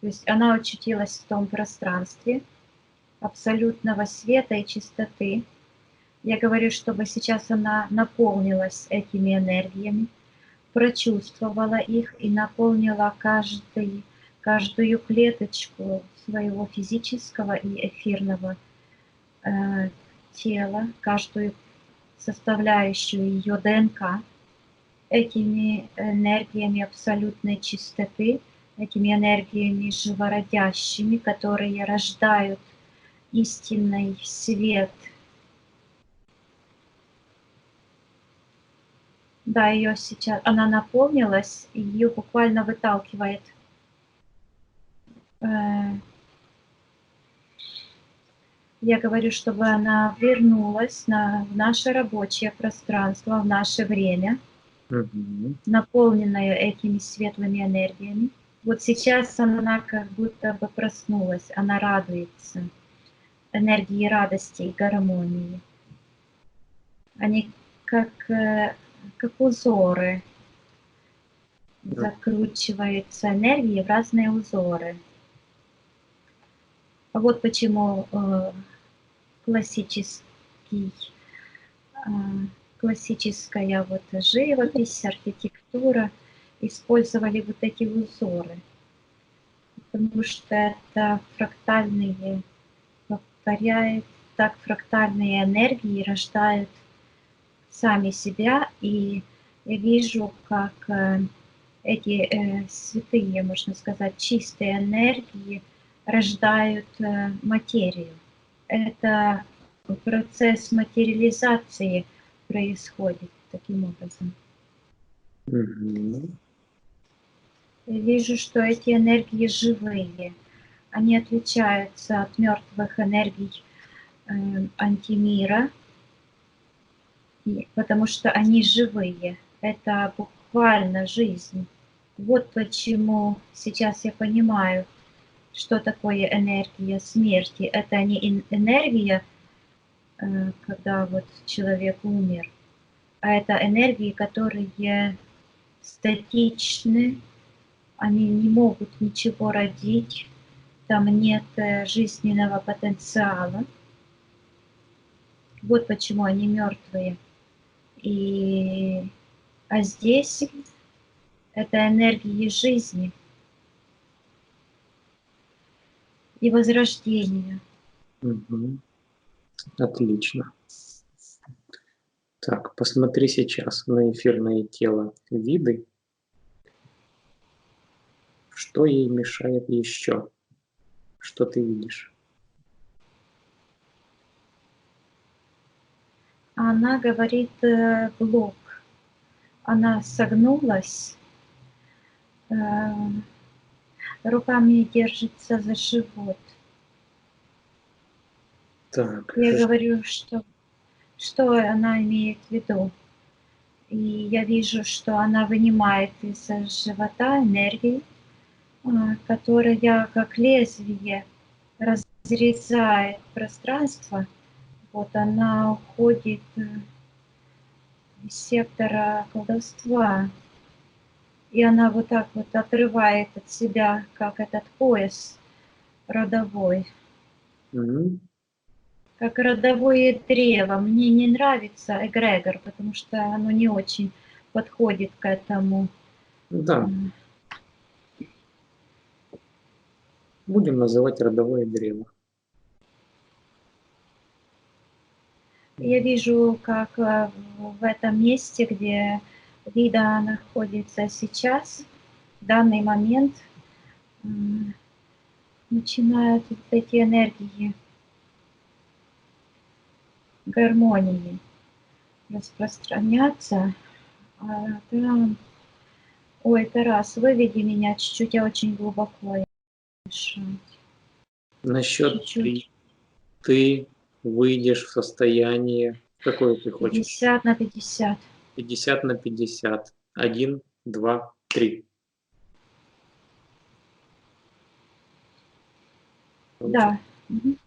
то есть она очутилась в том пространстве абсолютного света и чистоты. Я говорю, чтобы сейчас она наполнилась этими энергиями, прочувствовала их и наполнила каждую клеточку своего физического и эфирного тела, каждую составляющую ее ДНК этими энергиями абсолютной чистоты, этими энергиями живородящими, которые рождают истинный свет. Да, ее сейчас, она наполнилась, и ее буквально выталкивает я говорю, чтобы она вернулась в наше рабочее пространство, в наше время, наполненное этими светлыми энергиями. Вот сейчас она как будто бы проснулась, она радуется энергии радости и гармонии. Они как узоры, закручиваются энергии в разные узоры. А вот почему классическая вот живопись, архитектура использовали вот эти узоры, потому что это фрактальные, повторяет, так фрактальные энергии рождают сами себя, и я вижу, как эти святые, можно сказать, чистые энергии рождают материю. Это процесс материализации происходит таким образом. Я вижу, что эти энергии живые. Они отличаются от мертвых энергий антимира, потому что они живые. Это буквально жизнь. Вот почему сейчас я понимаю, что такое энергия смерти. Это не энергия, когда вот человек умер, а это энергии, которые статичны, они не могут ничего родить, там нет жизненного потенциала. Вот почему они мертвые. А здесь это энергии жизни и возрождения. Отлично. Так, посмотри сейчас на эфирное тело виды. Что ей мешает еще? Что ты видишь? Она говорит блок. Она согнулась, руками держится за живот. Так. Я говорю, что она имеет в виду. И я вижу, что она вынимает из живота энергии, которая как лезвие разрезает пространство. Вот она уходит из сектора колдовства. И она вот так вот отрывает от себя, как этот пояс родовой. Как родовое древо. Мне не нравится эгрегор, потому что оно не очень подходит к этому. Да. Будем называть родовое древо. Я вижу, как в этом месте, где Вида находится сейчас, в данный момент, начинают эти энергии гармонии распространяться. Да. Ой, Тарас, выведи меня чуть-чуть, я очень глубоко дышать. На счет Чуть-чуть. 3 ты выйдешь в состояние, какое ты хочешь? 50 на 50. 50 на 50. 1, 2, 3. Да. Угу.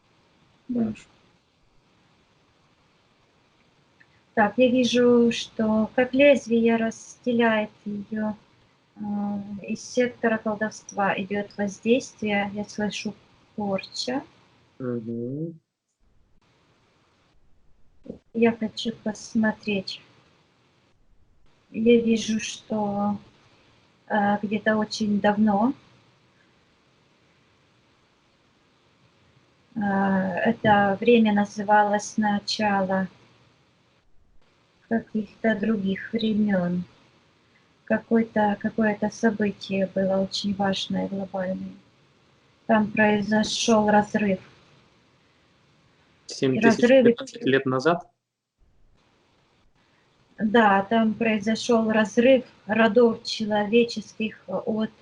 Да. Хорошо. Так, я вижу, что как лезвие разделяет ее, из сектора колдовства идет воздействие, я слышу порча. Угу. Я хочу посмотреть. Я вижу, что где-то очень давно это время называлось начало каких-то других времен. Какое-то событие было очень важное, глобальное. Там произошел разрыв. 7015 лет назад? Да, там произошел разрыв родов человеческих от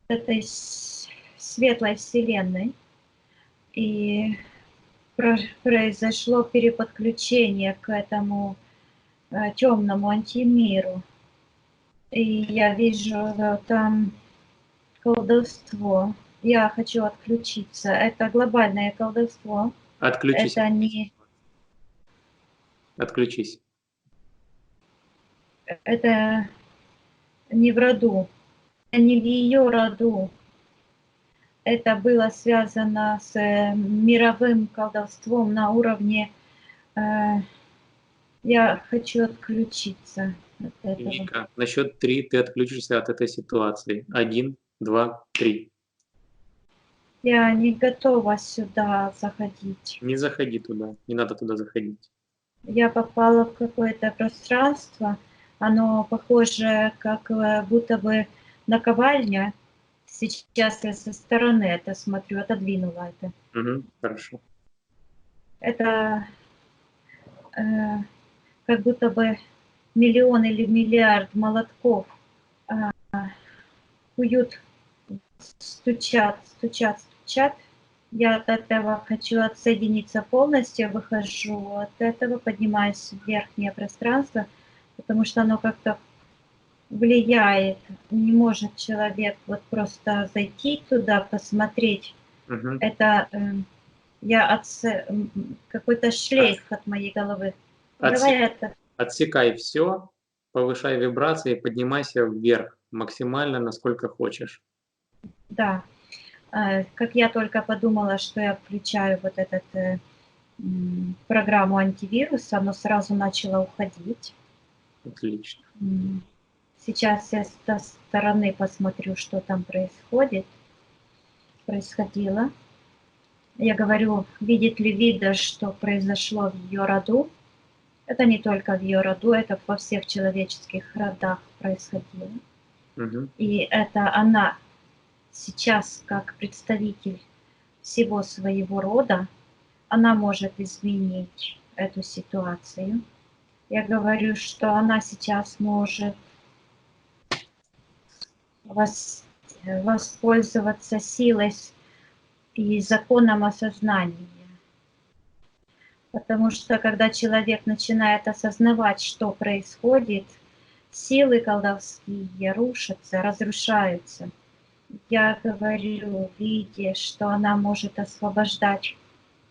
этой светлой вселенной. И произошло переподключение к этому темному антимиру. И я вижу там колдовство. Я хочу отключиться. Это глобальное колдовство. Отключись. Это не... Отключись. Это не в роду. Это не в ее роду. Это было связано с мировым колдовством на уровне... Я хочу отключиться от этого. Вика, на счет 3 ты отключишься от этой ситуации. 1, 2, 3. Я не готова сюда заходить. Не заходи туда, не надо туда заходить. Я попала в какое-то пространство, оно похоже, как будто бы наковальня. Сейчас я со стороны это смотрю, отодвинула это. Угу, хорошо. Это как будто бы миллион или миллиард молотков куют, стучат. Я от этого хочу отсоединиться полностью, выхожу от этого, поднимаюсь в верхнее пространство, потому что оно как-то влияет. Не может человек вот просто зайти туда, посмотреть. Угу. Это какой-то шлейф от моей головы. Давай это. Отсекай все, повышай вибрации, поднимайся вверх максимально, насколько хочешь. Да. Как я только подумала, что я включаю вот этот программу антивируса, оно сразу начало уходить. Отлично. Сейчас я со стороны посмотрю, что там происходило. Я говорю, видит ли Вида, что произошло в ее роду. Это не только в ее роду, это во всех человеческих родах происходило. Угу. И это она сейчас, как представитель всего своего рода, она может изменить эту ситуацию. Я говорю, что она сейчас может воспользоваться силой и законом осознания. Потому что когда человек начинает осознавать, что происходит, силы колдовские рушатся, разрушаются. Я говорю Виде, что она может освобождать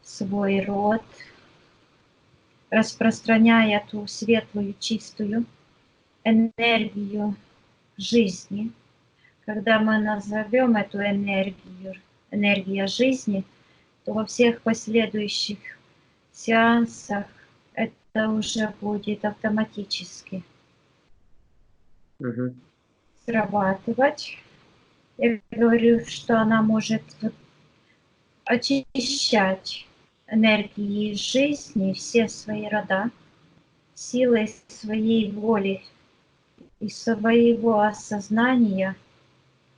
свой род, распространяя ту светлую, чистую энергию жизни. Когда мы назовем эту энергию энергия жизни, то во всех последующих сеансах это уже будет автоматически срабатывать. Я говорю, что она может очищать энергии жизни все свои рода, силой своей воли и своего осознания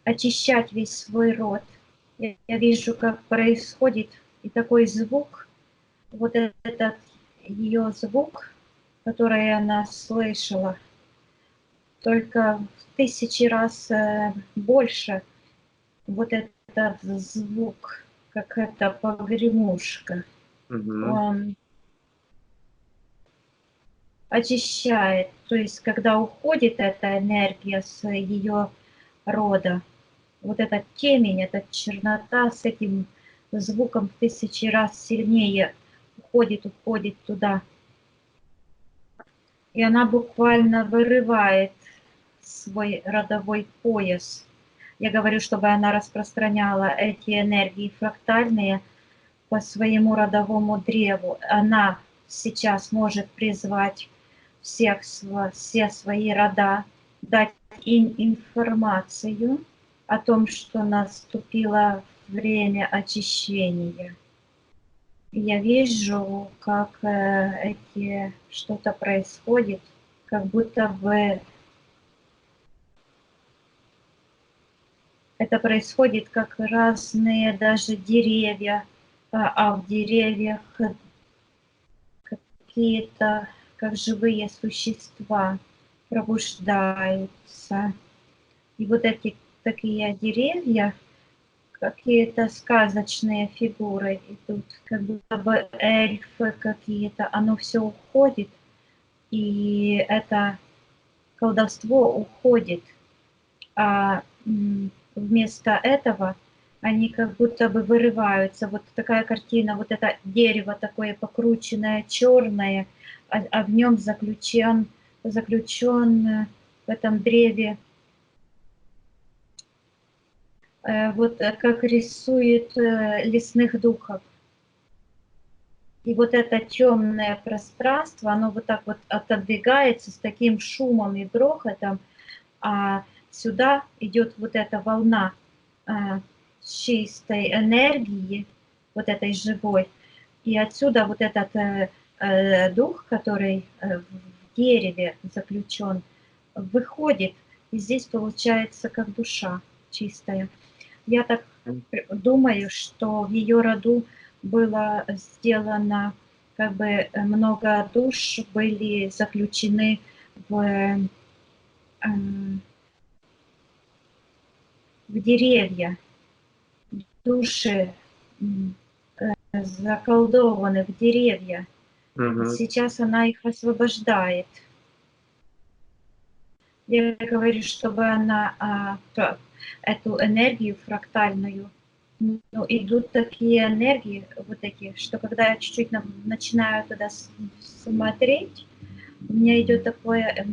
очищать весь свой род. Я вижу, как происходит И такой звук, вот этот ее звук, который она слышала, только в 1000 раз больше вот этот звук, как это погремушка. Мгм. Он очищает, то есть когда уходит эта энергия с ее рода, вот эта темень, эта чернота с этим звуком в 1000 раз сильнее уходит туда. И она буквально вырывает свой родовой пояс. Я говорю, чтобы она распространяла эти энергии фрактальные по своему родовому древу. Она сейчас может призвать все свои рода, дать им информацию о том, что наступило время очищения. И я вижу, как что-то происходит, как будто бы это происходит как разные даже деревья, а в деревьях какие-то, как живые существа, пробуждаются. И вот эти такие деревья, какие-то сказочные фигуры идут, как будто бы эльфы какие-то, оно все уходит, и это колдовство уходит, а вместо этого они как будто бы вырываются. Вот такая картина, вот это дерево такое покрученное, черное, а в нем заключен в этом древе, вот как рисует лесных духов. И вот это темное пространство, оно вот так вот отодвигается с таким шумом и грохотом, а сюда идет вот эта волна чистой энергии, вот этой живой. И отсюда вот этот дух, который в дереве заключен, выходит, и здесь получается как душа чистая. Я так думаю, что в ее роду было сделано, как бы много душ были заключены в деревья, души заколдованы в деревья. Мгм. Сейчас она их освобождает. Я говорю, чтобы она эту энергию фрактальную, ну, идут такие энергии, вот такие, что когда я чуть-чуть начинаю туда смотреть, у меня идет такое,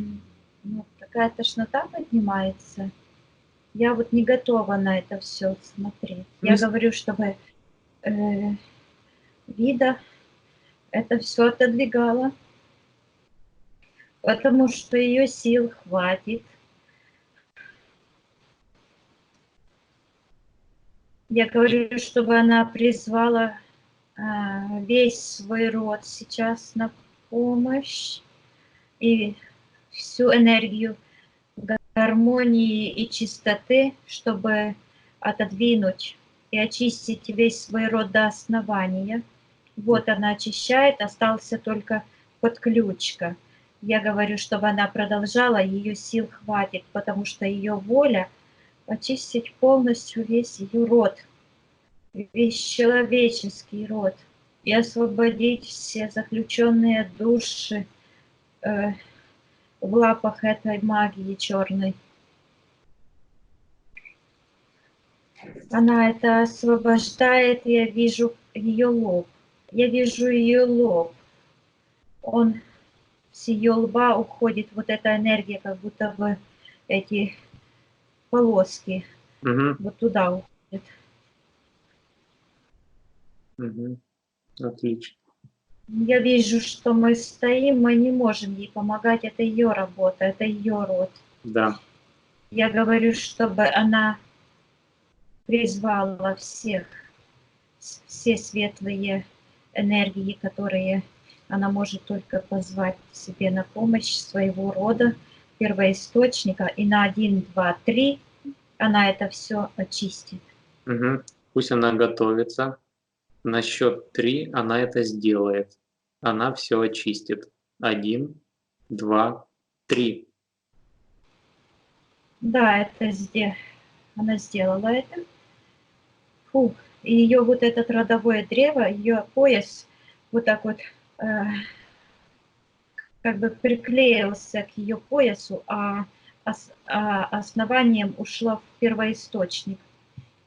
такая тошнота поднимается. Я вот не готова на это все смотреть. Я говорю, чтобы Вида это все отодвигала, потому что ее сил хватит. Я говорю, чтобы она призвала весь свой род сейчас на помощь и всю энергию гармонии и чистоты, чтобы отодвинуть и очистить весь свой род до основания. Вот она очищает, остался только подключка. Я говорю, чтобы она продолжала, ее сил хватит, потому что ее воля очистить полностью весь ее род, весь человеческий род, и освободить все заключенные души в лапах этой магии черной. Она это освобождает, и я вижу ее лоб. Я вижу ее лоб. Он с ее лба уходит вот эта энергия, как будто бы эти полоски Мгм. вот туда уходят. Мгм. Отлично. Я вижу, что мы стоим, мы не можем ей помогать, это ее работа, это ее род. Да. Я говорю, чтобы она призвала всех, все светлые энергии, которые она может только позвать себе на помощь своего рода, первоисточника, и на 1, 2, 3 она это все очистит. Мгм. Пусть она готовится. На счет 3 она это сделает. Она все очистит. 1, 2, 3. Да, она сделала это. Фу, и ее вот этот родовое древо, ее пояс вот так вот как бы приклеился к ее поясу, а основанием ушло в первоисточник.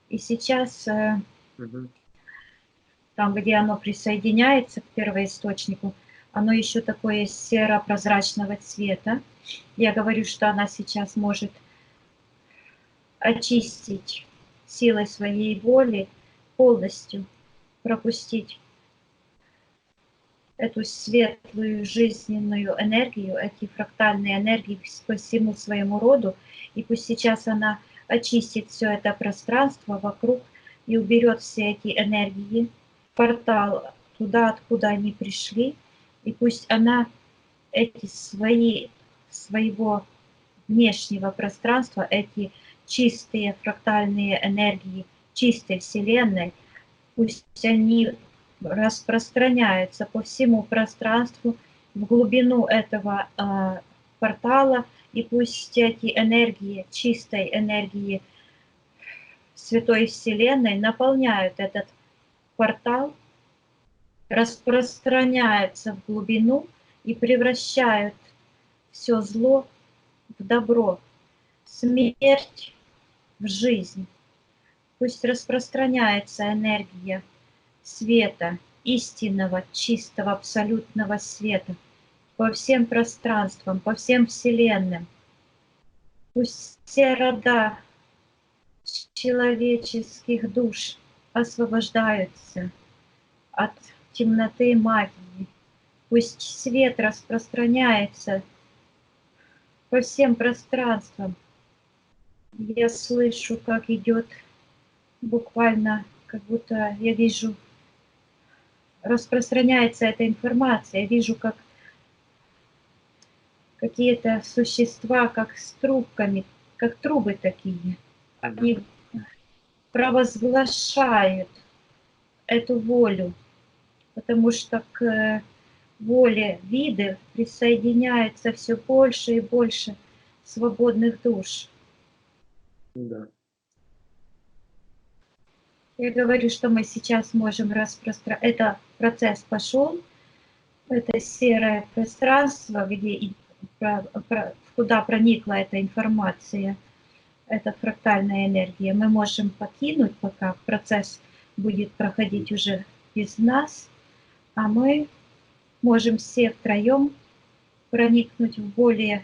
И сейчас Мгм. там, где оно присоединяется к первоисточнику, оно еще такое серо-прозрачного цвета. Я говорю, что она сейчас может очистить силой своей воли, полностью пропустить эту светлую жизненную энергию, эти фрактальные энергии по всему своему роду. И пусть сейчас она очистит все это пространство вокруг и уберет все эти энергии, портал туда, откуда они пришли. И пусть она эти своего внешнего пространства, эти чистые фрактальные энергии чистой Вселенной, пусть они распространяются по всему пространству, в глубину этого портала, и пусть эти энергии, чистой энергии Святой Вселенной наполняют этот портал, распространяются в глубину и превращают все зло в добро, смерть в жизнь. Пусть распространяется энергия света, истинного, чистого, абсолютного света по всем пространствам, по всем вселенным. Пусть все рода человеческих душ освобождаются от темноты магии. Пусть свет распространяется по всем пространствам. Я слышу, как идет буквально, как будто я вижу, распространяется эта информация. Я вижу, как какие-то существа, как с трубками, как трубы такие. Они провозглашают эту волю, потому что к воле виды присоединяется все больше и больше свободных душ. Да. Я говорю, что мы сейчас можем распространять. Это процесс пошел, это серое пространство, куда проникла эта информация, эта фрактальная энергия. Мы можем покинуть, пока процесс будет проходить уже без нас, а мы можем все втроем проникнуть в более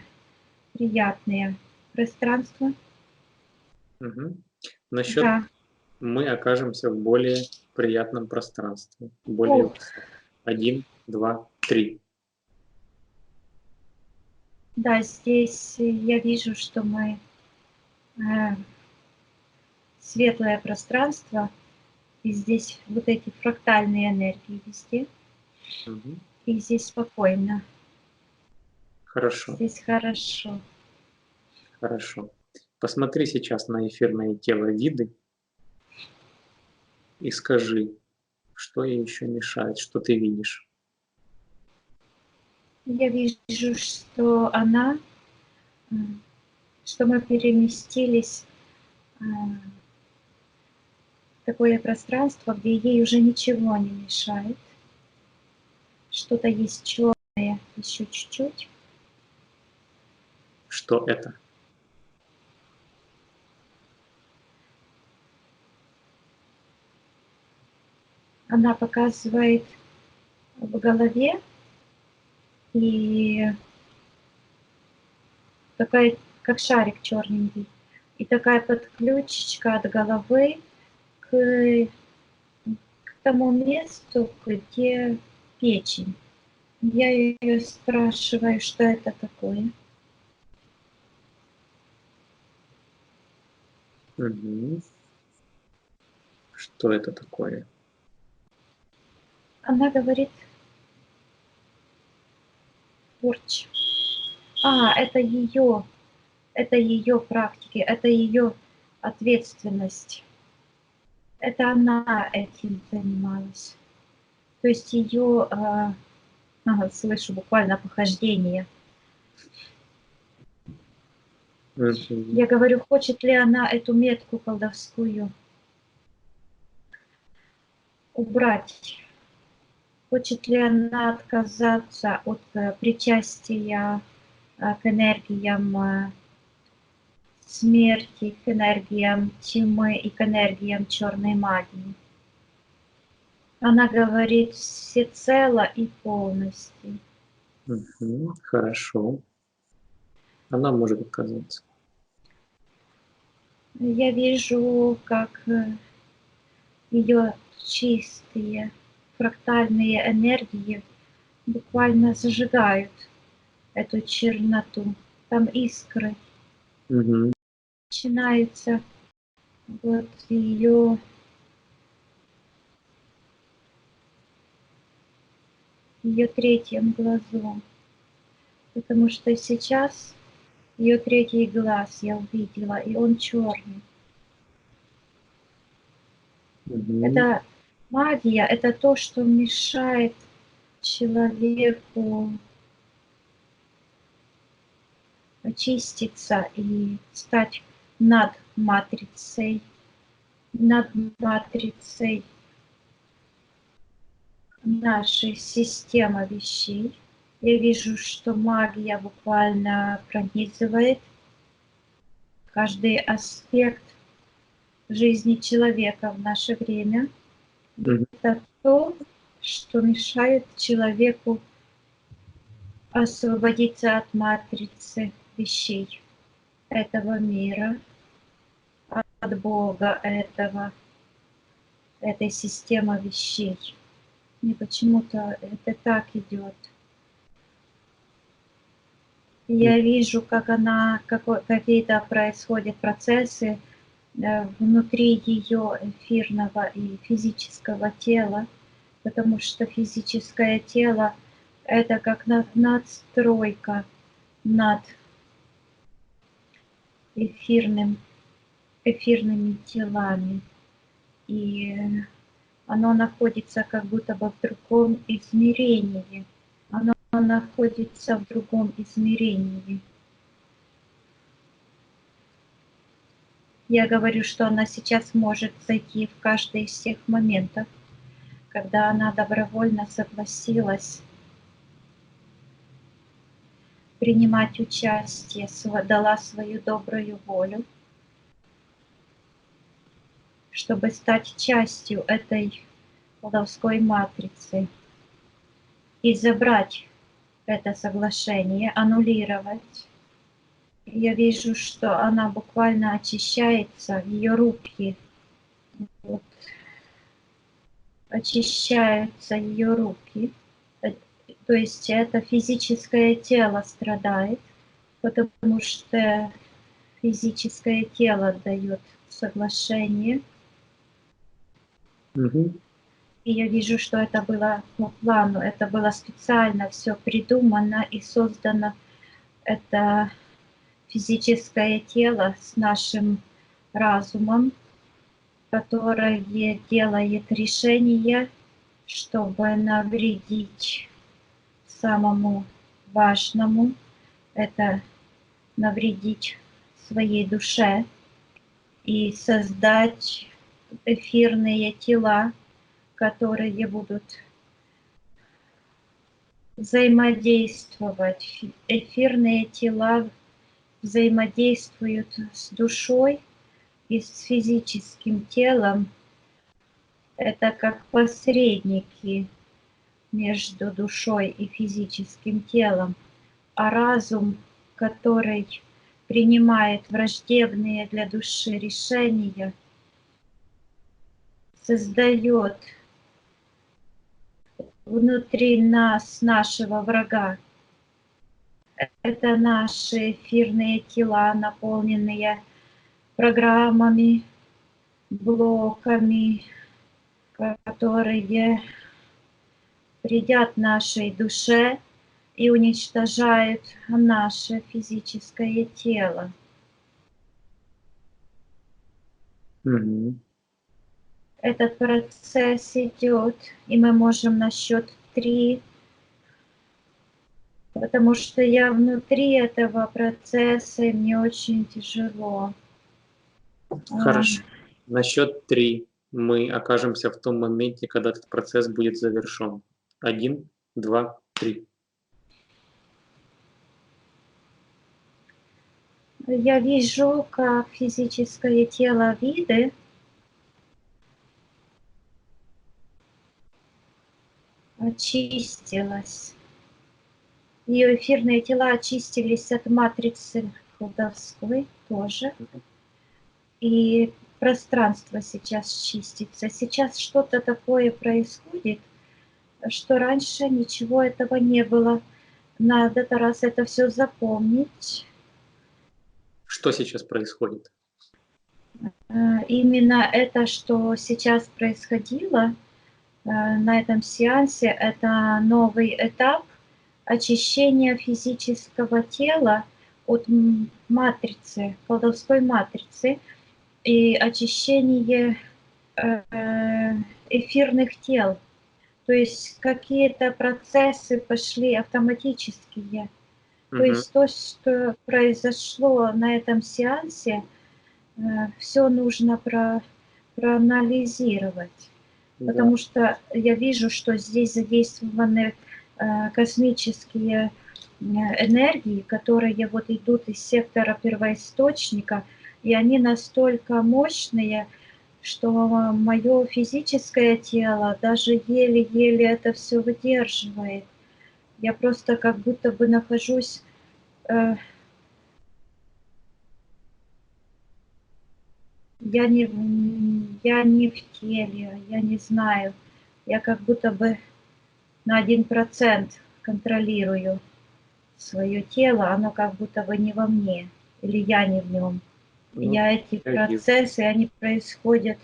приятные пространства. Угу. Насчет Да. мы окажемся в более приятном пространстве. Более О, 1, 2, 3. да, здесь я вижу, что мы светлое пространство, и здесь вот эти фрактальные энергии везде, Угу. и здесь спокойно, Хорошо, здесь хорошо. хорошо. Посмотри сейчас на эфирное тело виды и скажи, что ей еще мешает, что ты видишь. Я вижу, что что мы переместились в такое пространство, где ей уже ничего не мешает. Что-то есть черное еще чуть-чуть. Что это? Она показывает в голове, и такая, как шарик черненький, и такая подключечка от головы к тому месту, где печень. Я ее спрашиваю, что это такое. Угу. Что это такое? Она говорит, порча. Это ее практики, это ее ответственность. Это она этим занималась. То есть ее, слышу буквально похождение. Я говорю, хочет ли она эту метку колдовскую убрать? Хочет ли она отказаться от причастия к энергиям смерти, к энергиям тьмы и к энергиям черной магии? Она говорит всецело и полностью. Хорошо. Она может отказаться. Я вижу, как ее чистые фрактальные энергии буквально зажигают эту черноту. Там искры. Начинается вот ее третьим глазом. Потому что сейчас ее третий глаз я увидела, и он черный. Это магия, это то, что мешает человеку очиститься и стать над матрицей нашей системы вещей. Я вижу, что магия буквально пронизывает каждый аспект жизни человека в наше время. Это то, что мешает человеку освободиться от матрицы вещей этого мира, от Бога этой системы вещей. И почему-то это так идет. Я вижу, как какие-то происходят процессы внутри ее эфирного и физического тела, потому что физическое тело — это как надстройка над эфирными телами. И оно находится как будто бы в другом измерении. Оно находится в другом измерении. Я говорю, что она сейчас может зайти в каждый из тех моментов, когда она добровольно согласилась принимать участие, дала свою добрую волю, чтобы стать частью этой колдовской матрицы и забрать это соглашение, аннулировать. Я вижу, что она буквально очищается, ее руки, вот, очищаются ее руки. То есть это физическое тело страдает, потому что физическое тело дает соглашение. И я вижу, что это было по плану, это было специально все придумано и создано. Это физическое тело с нашим разумом, которое делает решение, чтобы навредить самому важному, это навредить своей душе и создать эфирные тела, которые будут взаимодействовать. Эфирные тела взаимодействуют с душой и с физическим телом. Это как посредники между душой и физическим телом. А разум, который принимает враждебные для души решения, создает внутри нас нашего врага. Это наши эфирные тела, наполненные программами, блоками, которые вредят нашей душе и уничтожают наше физическое тело. этот процесс идет, и мы можем на счет 3, потому что я внутри этого процесса, и мне очень тяжело. Хорошо. На счет 3 мы окажемся в том моменте, когда этот процесс будет завершен. 1, 2, 3. Я вижу, как физическое тело виды очистилось. Ее эфирные тела очистились от матрицы колдовской тоже. И пространство сейчас чистится. Сейчас что-то такое происходит, что раньше ничего этого не было. Надо раз это все запомнить. Что сейчас происходит? Именно это, что сейчас происходило на этом сеансе, это новый этап очищения физического тела от матрицы, колдовской матрицы, и очищение эфирных тел. То есть какие-то процессы пошли автоматические. То есть то, что произошло на этом сеансе, все нужно проанализировать. Да. Потому что я вижу, что здесь задействованы космические энергии, которые вот идут из сектора первоисточника, и они настолько мощные, что мое физическое тело даже еле-еле это все выдерживает. Я просто как будто бы нахожусь я не в теле, я не знаю. Я как будто бы на 1% контролирую свое тело, оно как будто бы не во мне, или я не в нем. Ну, Я эти я вижу. процессы, они происходят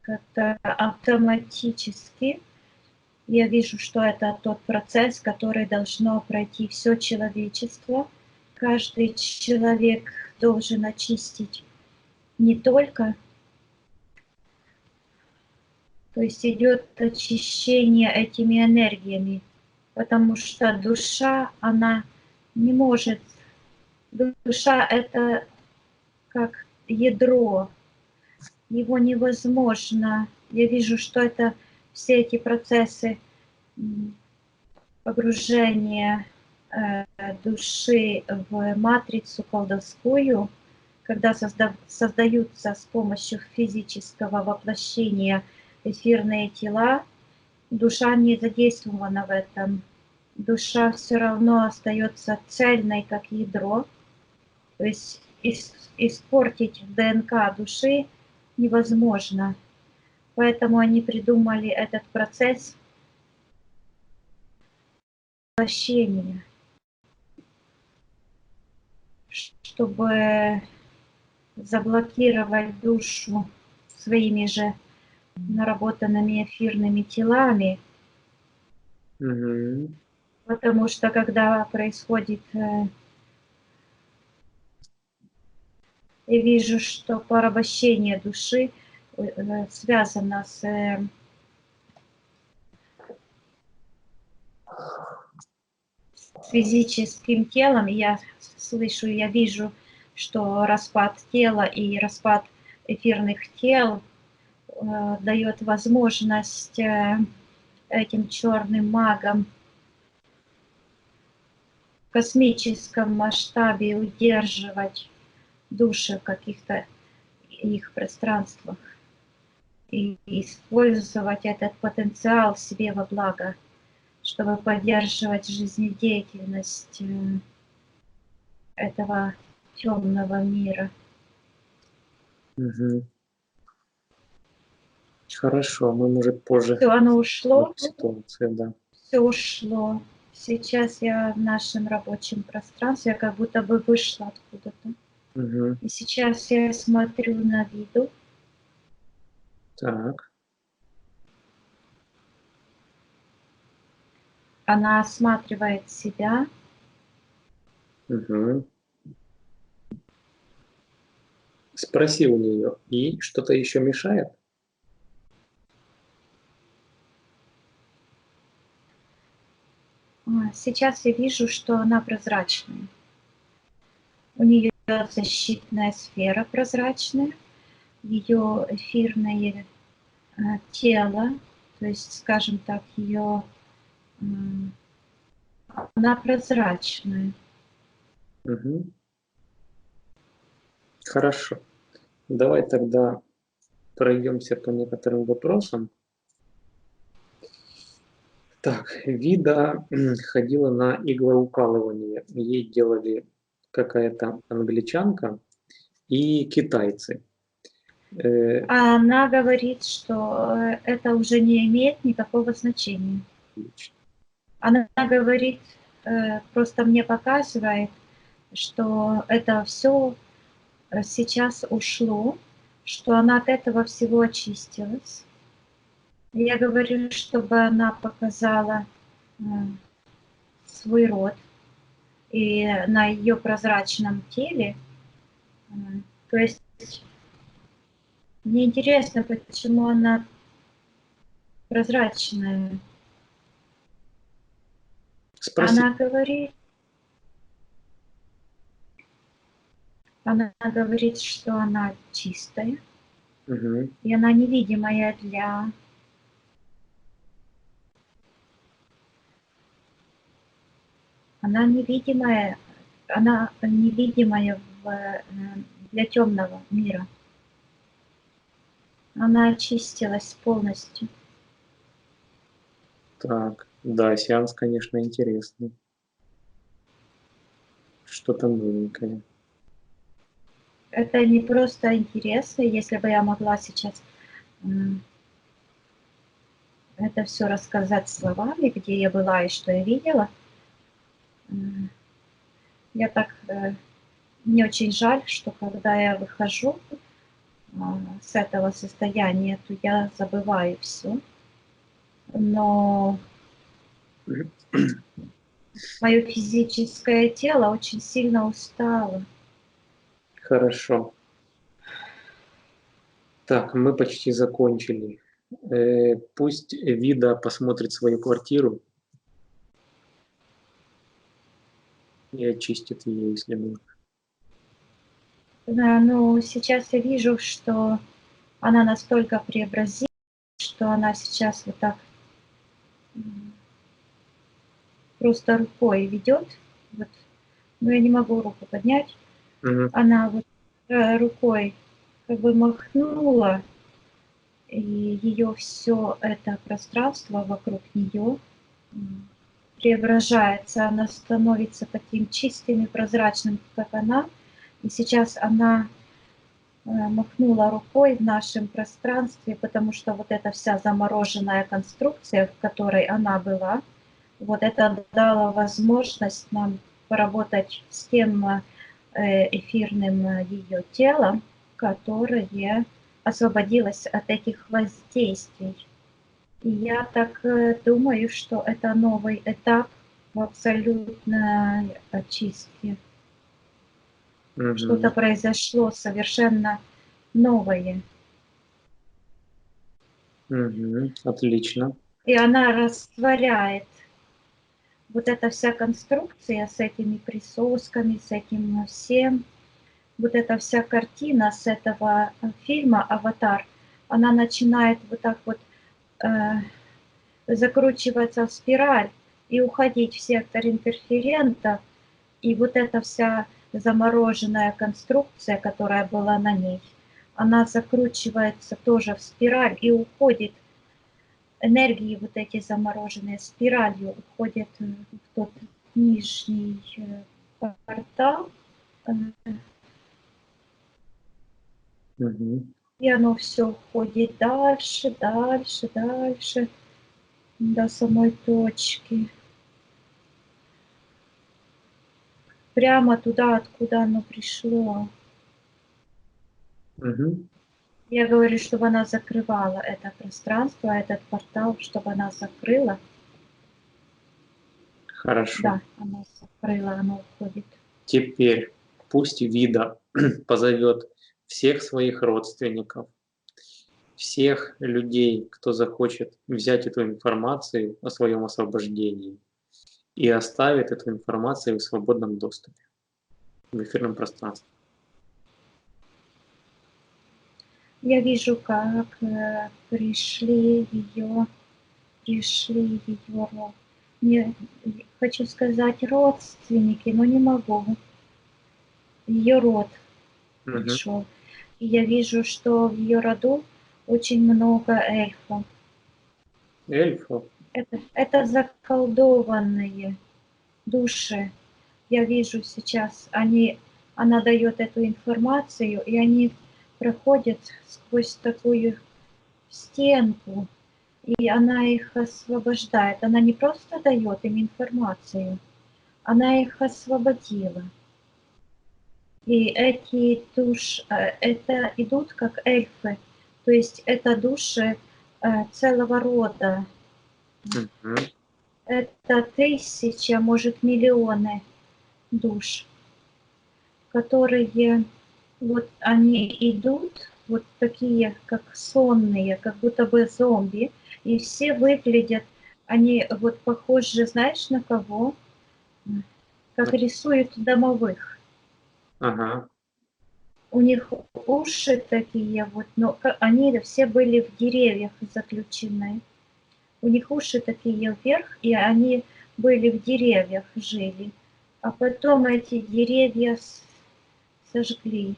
как-то автоматически. Я вижу, что это тот процесс, который должно пройти все человечество. Каждый человек должен очистить не только, то есть идет очищение этими энергиями, потому что душа, она не может, душа это как ядро, его невозможно. Я вижу, что это все эти процессы погружения души в матрицу колдовскую, когда создаются с помощью физического воплощения эфирные тела, душа не задействована в этом. Душа все равно остается цельной, как ядро. То есть испортить ДНК души невозможно. Поэтому они придумали этот процесс воплощения, чтобы заблокировать душу своими же наработанными эфирными телами. Потому что когда происходит, я вижу, что порабощение души связано с физическим телом, и я слышу, я вижу, что распад тела и распад эфирных тел дает возможность этим черным магам в космическом масштабе удерживать души в каких-то их пространствах и использовать этот потенциал себе во благо, чтобы поддерживать жизнедеятельность этого темного мира. Хорошо, мы, может, позже. Все, оно ушло. Ситуация, да. Все ушло. Сейчас я в нашем рабочем пространстве, я как будто бы вышла откуда-то. И сейчас я смотрю на виду. Так. Она осматривает себя. Спроси у нее, ей что-то еще мешает? сейчас я вижу, что она прозрачная. У нее защитная сфера прозрачная, ее эфирное тело, то есть, скажем так, ее она прозрачная. Мгм. Хорошо. Давай тогда пройдемся по некоторым вопросам. Так, Вида ходила на иглоукалывание. Ей делали какая-то англичанка и китайцы. А она говорит, что это уже не имеет никакого значения. Она говорит, просто мне показывает, что это все сейчас ушло, что она от этого всего очистилась. Я говорю, чтобы она показала свой род, и на ее прозрачном теле, то есть мне интересно, почему она прозрачная. Спроси. Она говорит, что она чистая, Угу. и она невидимая для... Она невидимая для темного мира. Она очистилась полностью. Так, да, сеанс, конечно, интересный. Что-то новенькое. Это не просто интересно, если бы я могла сейчас это все рассказать словами, где я была и что я видела. Я так... Мне очень жаль, что когда я выхожу с этого состояния, то я забываю все. Но мое физическое тело очень сильно устало. Хорошо. Так, мы почти закончили. Пусть Вида посмотрит свою квартиру и очистит ее, если нужно. Да, но сейчас я вижу, что она настолько преобразилась, что она сейчас вот так просто рукой ведет. Вот. Но я не могу руку поднять. Угу. Она вот рукой как бы махнула, и ее все это пространство вокруг нее преображается, она становится таким чистым и прозрачным, как она. И сейчас она махнула рукой в нашем пространстве, потому что вот эта вся замороженная конструкция, в которой она была, вот это дало возможность нам поработать с тем эфирным ее телом, которое освободилось от этих воздействий. И я так думаю, что это новый этап в абсолютной очистке. Угу. Что-то произошло совершенно новое. Угу. Отлично. И она растворяет вот эта вся конструкция с этими присосками, с этим всем. Вот эта вся картина с этого фильма «Аватар», она начинает вот так вот закручиваться в спираль и уходить в сектор интерферента. И вот эта вся замороженная конструкция, которая была на ней, она закручивается тоже в спираль и уходит. Энергии вот эти замороженные спиралью уходят в тот нижний портал. Угу. И оно все уходит дальше, дальше, дальше до самой точки. Прямо туда, откуда оно пришло. Угу. Я говорю, чтобы она закрывала это пространство, этот портал, чтобы она закрыла. Хорошо. Да, она закрыла, оно уходит. Теперь пусть Вида позовет всех своих родственников, всех людей, кто захочет взять эту информацию о своем освобождении, и оставит эту информацию в свободном доступе, в эфирном пространстве. Я вижу, как пришли ее не хочу сказать родственники, но не могу. Ее род пришел. И я вижу, что в ее роду очень много эльфов. Эльфов. Это заколдованные души. Я вижу сейчас, она дает эту информацию, и они проходят сквозь такую стенку, и она их освобождает. Она не просто дает им информацию, она их освободила. И эти души, это идут как эльфы, то есть это души целого рода. Это 1000, может, миллионы душ, которые вот они идут, вот такие, как сонные, как будто бы зомби, и все выглядят, они вот похожи, знаешь, на кого? Как рисуют домовых. Ага. У них уши такие вот, но они все были в деревьях заключены. У них уши такие вверх, и они были в деревьях, жили. А потом эти деревья сожгли.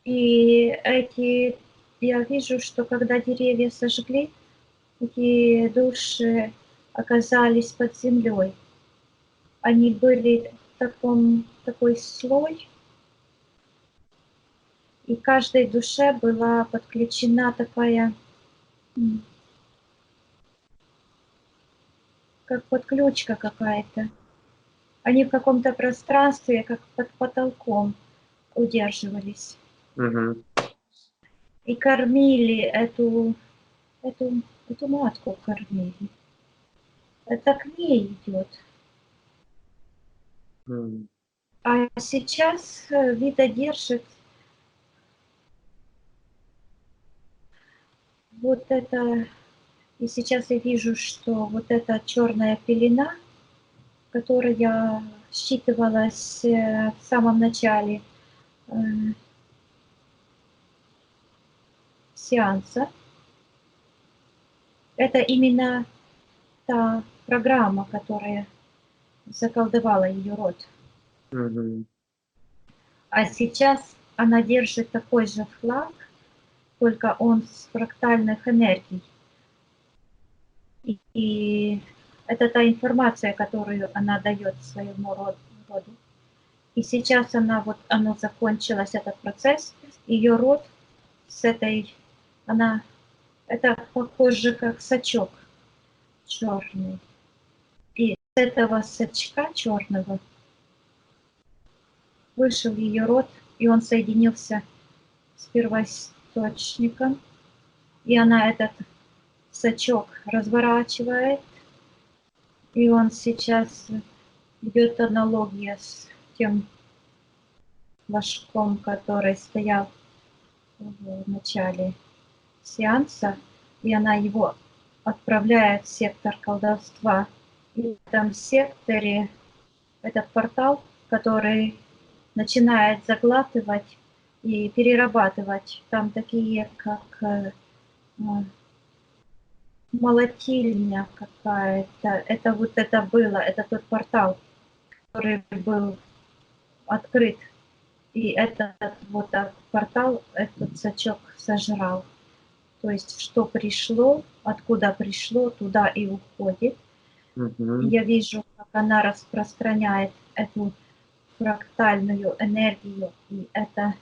И я вижу, что когда деревья сожгли, эти души оказались под землей. Они были в такой слой, и каждой душе была подключена такая, как подключка какая-то. Они в каком-то пространстве, как под потолком, удерживались. И кормили эту матку кормили. Это к ней идет. А сейчас Вида держит вот это, и сейчас я вижу, что вот эта черная пелена, которая считывалась в самом начале сеанса, это именно та программа, которая заколдовала ее род. А сейчас она держит такой же флаг, только он с фрактальных энергий. И это та информация, которую она дает своему роду. И сейчас оно закончилось, этот процесс, ее род с этой, это похоже как сачок черный. И с этого сачка черного вышел ее род, и он соединился с первоисточником, и она этот сачок разворачивает, и он сейчас идет аналогия с тем флажком, который стоял в начале сеанса, и она его отправляет в сектор колдовства. И в этом секторе этот портал, который начинает заглатывать и перерабатывать. Там такие, как молотильня какая-то. Это было, это тот портал, который был открыт. И этот портал, этот сачок сожрал. То есть, что пришло, откуда пришло, туда и уходит. Я вижу, как она распространяет эту фрактальную энергию, и эта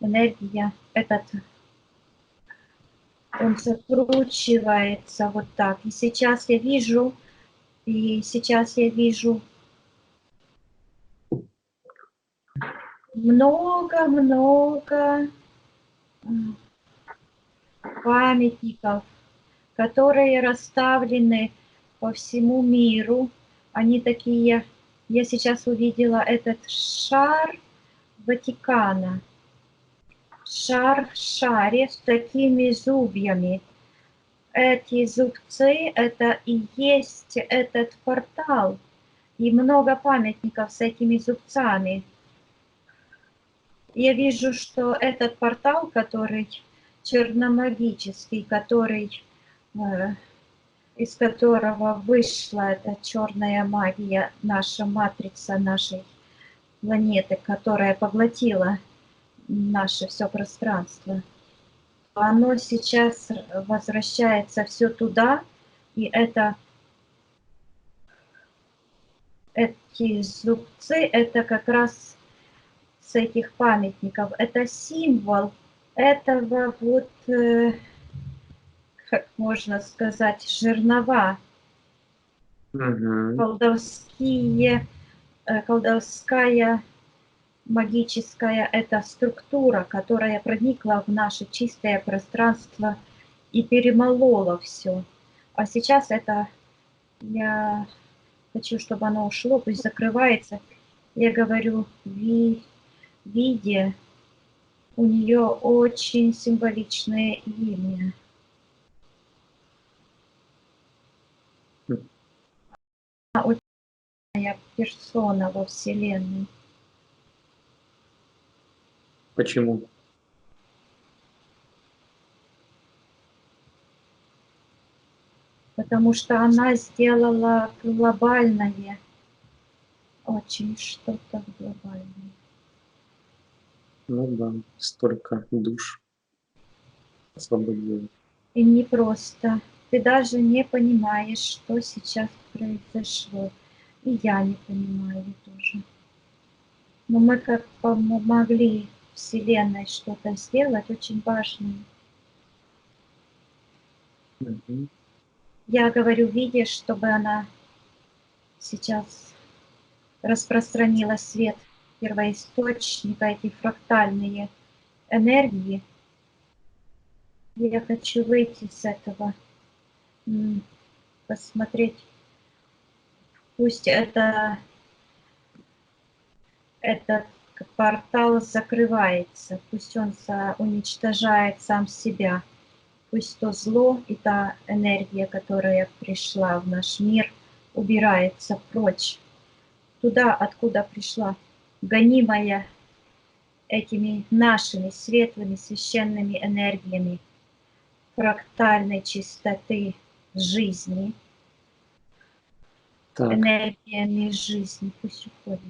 энергия, он закручивается вот так. И сейчас я вижу много памятников, которые расставлены по всему миру. Они такие, я сейчас увидела этот шар Ватикана. Шар в шаре с такими зубьями. эти зубцы, это и есть этот портал. И много памятников с этими зубцами. Я вижу, что этот портал, который черномагический, который, из которого вышла эта черная магия, наша матрица нашей планеты, которая поглотила наше все пространство, оно сейчас возвращается все туда, и эти зубцы, это как раз с этих памятников, это символ этого вот, как можно сказать, жернова, колдовские, колдовская магическая эта структура, которая проникла в наше чистое пространство и перемолола все. А сейчас это, я хочу, чтобы оно ушло, пусть закрывается. Я говорю, виде, у нее очень символичное имя. Она очень персона во Вселенной. Почему? Потому что она сделала глобальное, очень что-то глобальное. Ну да, столько душ освободила. И не просто. Ты даже не понимаешь, что сейчас произошло. И я не понимаю тоже. Но мы как помогли Вселенной что-то сделать очень важное. Я говорю, видишь, чтобы она сейчас распространила свет первоисточника, эти фрактальные энергии. Я хочу выйти с этого, посмотреть. Пусть этот портал закрывается, пусть он уничтожает сам себя. Пусть то зло и та энергия, которая пришла в наш мир, убирается прочь. Туда, откуда пришла, гонимая этими нашими светлыми священными энергиями фрактальной чистоты жизни, Так, энергиями жизни, пусть уходит.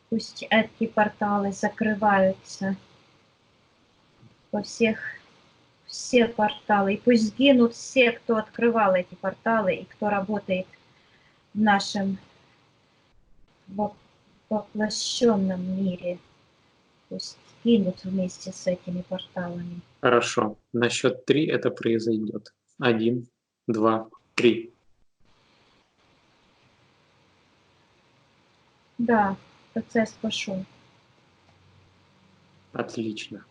Пусть эти порталы закрываются во все порталы. И пусть сгинут все, кто открывал эти порталы и кто работает в нашем воплощенном мире. Пусть сгинут вместе с этими порталами. хорошо. На счет 3 это произойдет. 1, 2, 3. Да, процесс пошел. Отлично.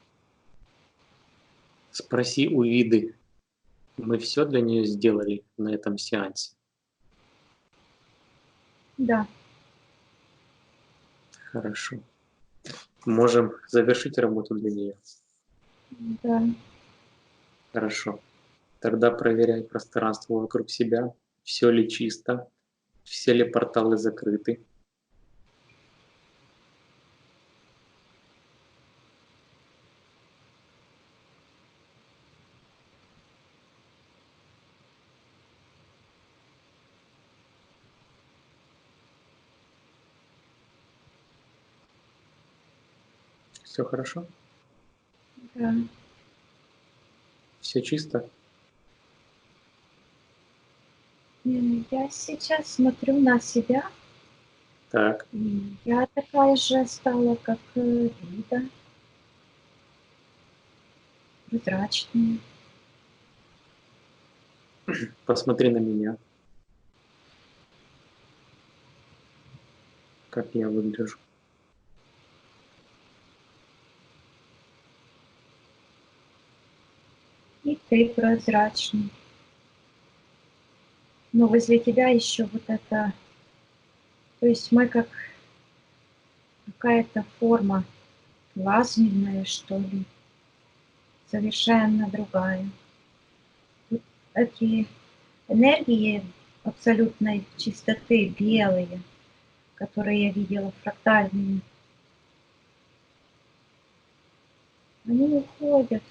Спроси у Виды. Мы все для нее сделали на этом сеансе. Да. Хорошо. Можем завершить работу для нее. Да. Хорошо. Тогда проверяй пространство вокруг себя. Все ли чисто? Все ли порталы закрыты? Все хорошо? Да. Все чисто? Я сейчас смотрю на себя. Так. И я такая же стала, как Вида. Прозрачная. Посмотри на меня. Как я выгляжу. И ты прозрачный. Но возле тебя еще вот это... То есть мы как какая-то форма плазменная, что ли. Совершенно другая. эти энергии абсолютной чистоты, белые, которые я видела, фрактальные, они уходят.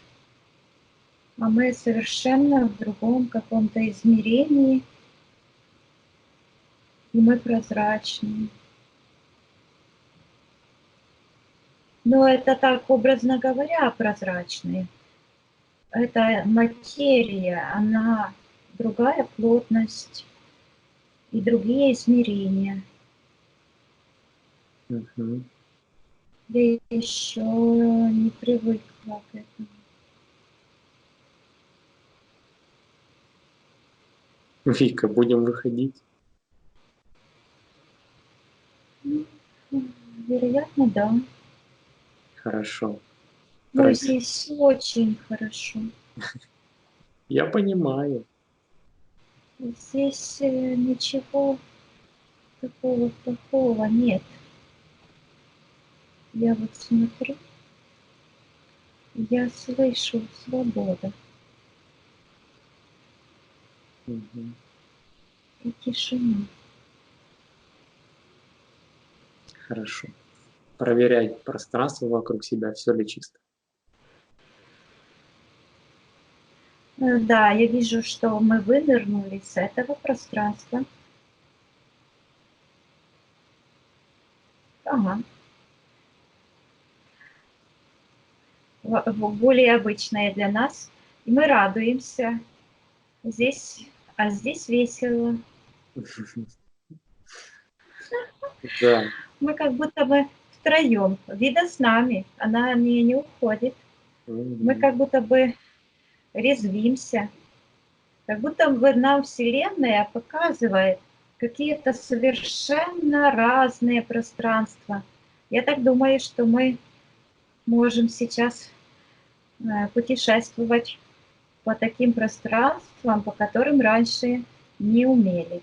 А мы совершенно в другом каком-то измерении, и мы прозрачные. Но это так, образно говоря, прозрачные. Это материя, она другая плотность и другие измерения. Мгм. Я еще не привыкла к этому. Вика, будем выходить? Ну, вероятно, да. Хорошо. Но Проверь. здесь очень хорошо. Я понимаю. Здесь ничего такого плохого нет. Я вот смотрю, я слышу свобода Мгм. и тишина. Хорошо. Проверяй пространство вокруг себя, все ли чисто. Да, я вижу, что мы вынырнули с этого пространства. Ага. Более обычное для нас. И мы радуемся. Здесь, а здесь весело. Да. Мы как будто бы втроем. Вида с нами. Она не уходит. Мы Мгм. как будто бы резвимся. Как будто бы нам Вселенная показывает какие-то совершенно разные пространства. Я так думаю, что мы можем сейчас путешествовать по таким пространствам, по которым раньше не умели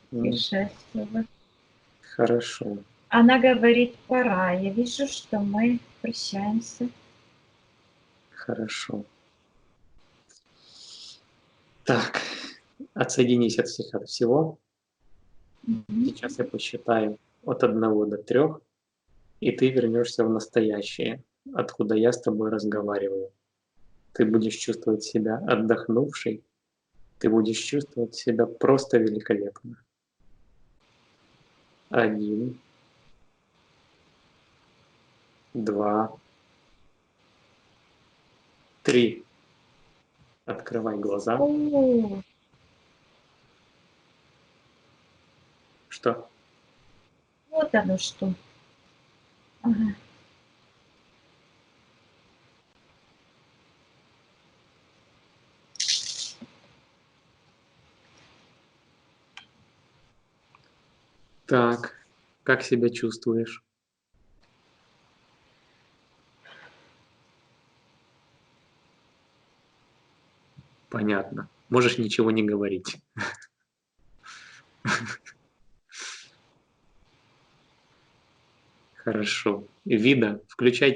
путешествовать. Хорошо. Она говорит, пора. Я вижу, что мы прощаемся. Хорошо. Так, отсоединись от всего. Мгм. Сейчас я посчитаю от 1 до 3, и ты вернешься в настоящее, откуда я с тобой разговариваю. Ты будешь чувствовать себя отдохнувшей, ты будешь чувствовать себя просто великолепно. 1, 2, 3. Открывай глаза. О, Что? вот оно что. Ага. Так, как себя чувствуешь? Понятно. Можешь ничего не говорить. Хорошо. Вида, включайте